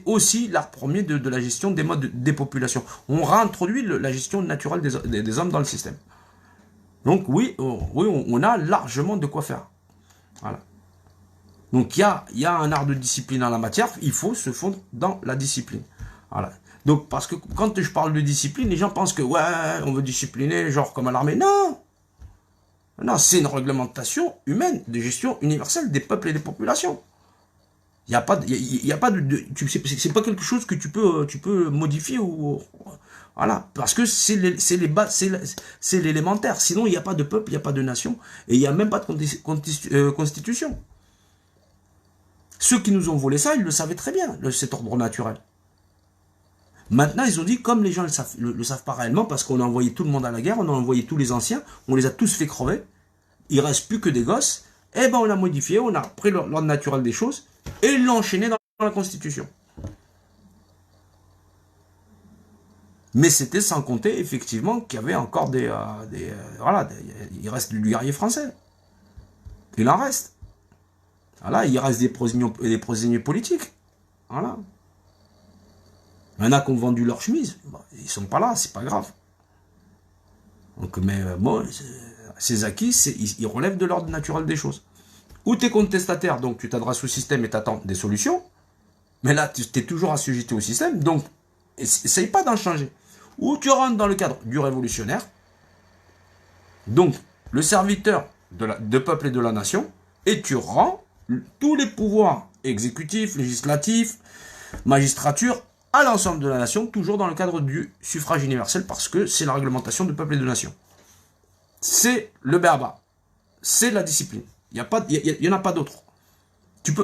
aussi l'art premier de la gestion des modes de dépopulation. On réintroduit la gestion naturelle des hommes dans le système. Donc oui, on a largement de quoi faire. Voilà. Donc il y a un art de discipline en la matière, il faut se fondre dans la discipline. Voilà. Donc parce que quand je parle de discipline, les gens pensent que ouais, on veut discipliner genre comme à l'armée. Non. Non, c'est une réglementation humaine de gestion universelle des peuples et des populations. Il n'y a pas c'est pas quelque chose que tu peux modifier ou voilà, parce que c'est l'élémentaire. Sinon, il n'y a pas de peuple, il n'y a pas de nation et il n'y a même pas de constitution. Ceux qui nous ont volé ça, ils le savaient très bien, cet ordre naturel. Maintenant, ils ont dit, comme les gens le savent pas réellement, parce qu'on a envoyé tout le monde à la guerre, on a envoyé tous les anciens, on les a tous fait crever, il reste plus que des gosses, et ben on l'a modifié, on a pris l'ordre naturel des choses, et ils l'ont enchaîné dans la Constitution. Mais c'était sans compter, effectivement, qu'il y avait encore il reste du guerrier français. Il en reste. Voilà, il reste des prisonniers politiques. Voilà. Il y en a qui ont vendu leur chemise. Bon, ils sont pas là, c'est pas grave. Donc, mais bon, ces acquis, ils relèvent de l'ordre naturel des choses. Ou tu es contestataire, donc tu t'adresses au système et t'attends des solutions. Mais là, tu es toujours assujetti au système, donc essaye pas d'en changer. Ou tu rentres dans le cadre du révolutionnaire, donc le serviteur de peuple et de la nation, et tu rends tous les pouvoirs exécutifs, législatifs, magistrature, à l'ensemble de la nation, toujours dans le cadre du suffrage universel, parce que c'est la réglementation de peuple et de nation. C'est le béaba. C'est la discipline. Il n'y en a pas d'autre.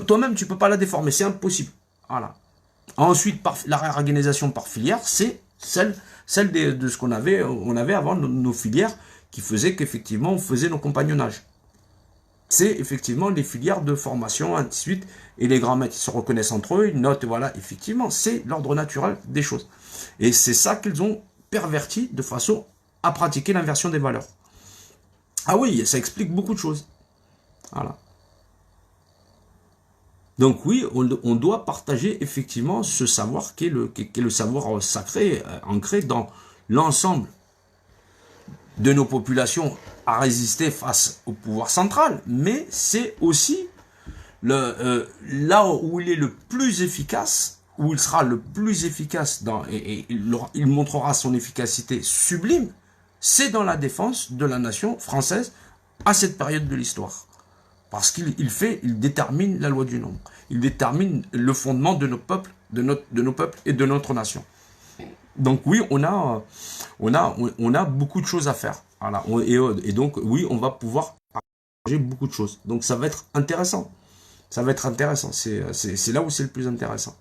Toi-même, tu ne peux pas la déformer, c'est impossible. Voilà. Ensuite, la réorganisation par filière, c'est celle de ce qu'on avait, avant nos filières qui faisaient qu'effectivement, on faisait nos compagnonnages. C'est effectivement les filières de formation, ainsi de suite, et les grands maîtres, ils se reconnaissent entre eux, ils notent, voilà, effectivement, c'est l'ordre naturel des choses. Et c'est ça qu'ils ont perverti de façon à pratiquer l'inversion des valeurs. Ah oui, ça explique beaucoup de choses. Voilà. Donc oui, on doit partager effectivement ce savoir qui est le savoir sacré, ancré dans l'ensemble de nos populations à résister face au pouvoir central, mais c'est aussi là où il est le plus efficace, où il sera le plus efficace et il montrera son efficacité sublime, c'est dans la défense de la nation française à cette période de l'histoire. Parce qu'il détermine la loi du nombre. Il détermine le fondement de nos peuples, de nos peuples et de notre nation. Donc oui, on a beaucoup de choses à faire. Voilà. Et donc oui, on va pouvoir changer beaucoup de choses. Donc ça va être intéressant. Ça va être intéressant. C'est là où c'est le plus intéressant.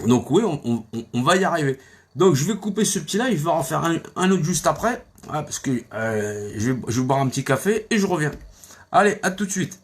Donc oui, on va y arriver. Donc je vais couper ce petit live, je vais en faire un autre juste après. Voilà, parce que je vais boire un petit café et je reviens. Allez, à tout de suite.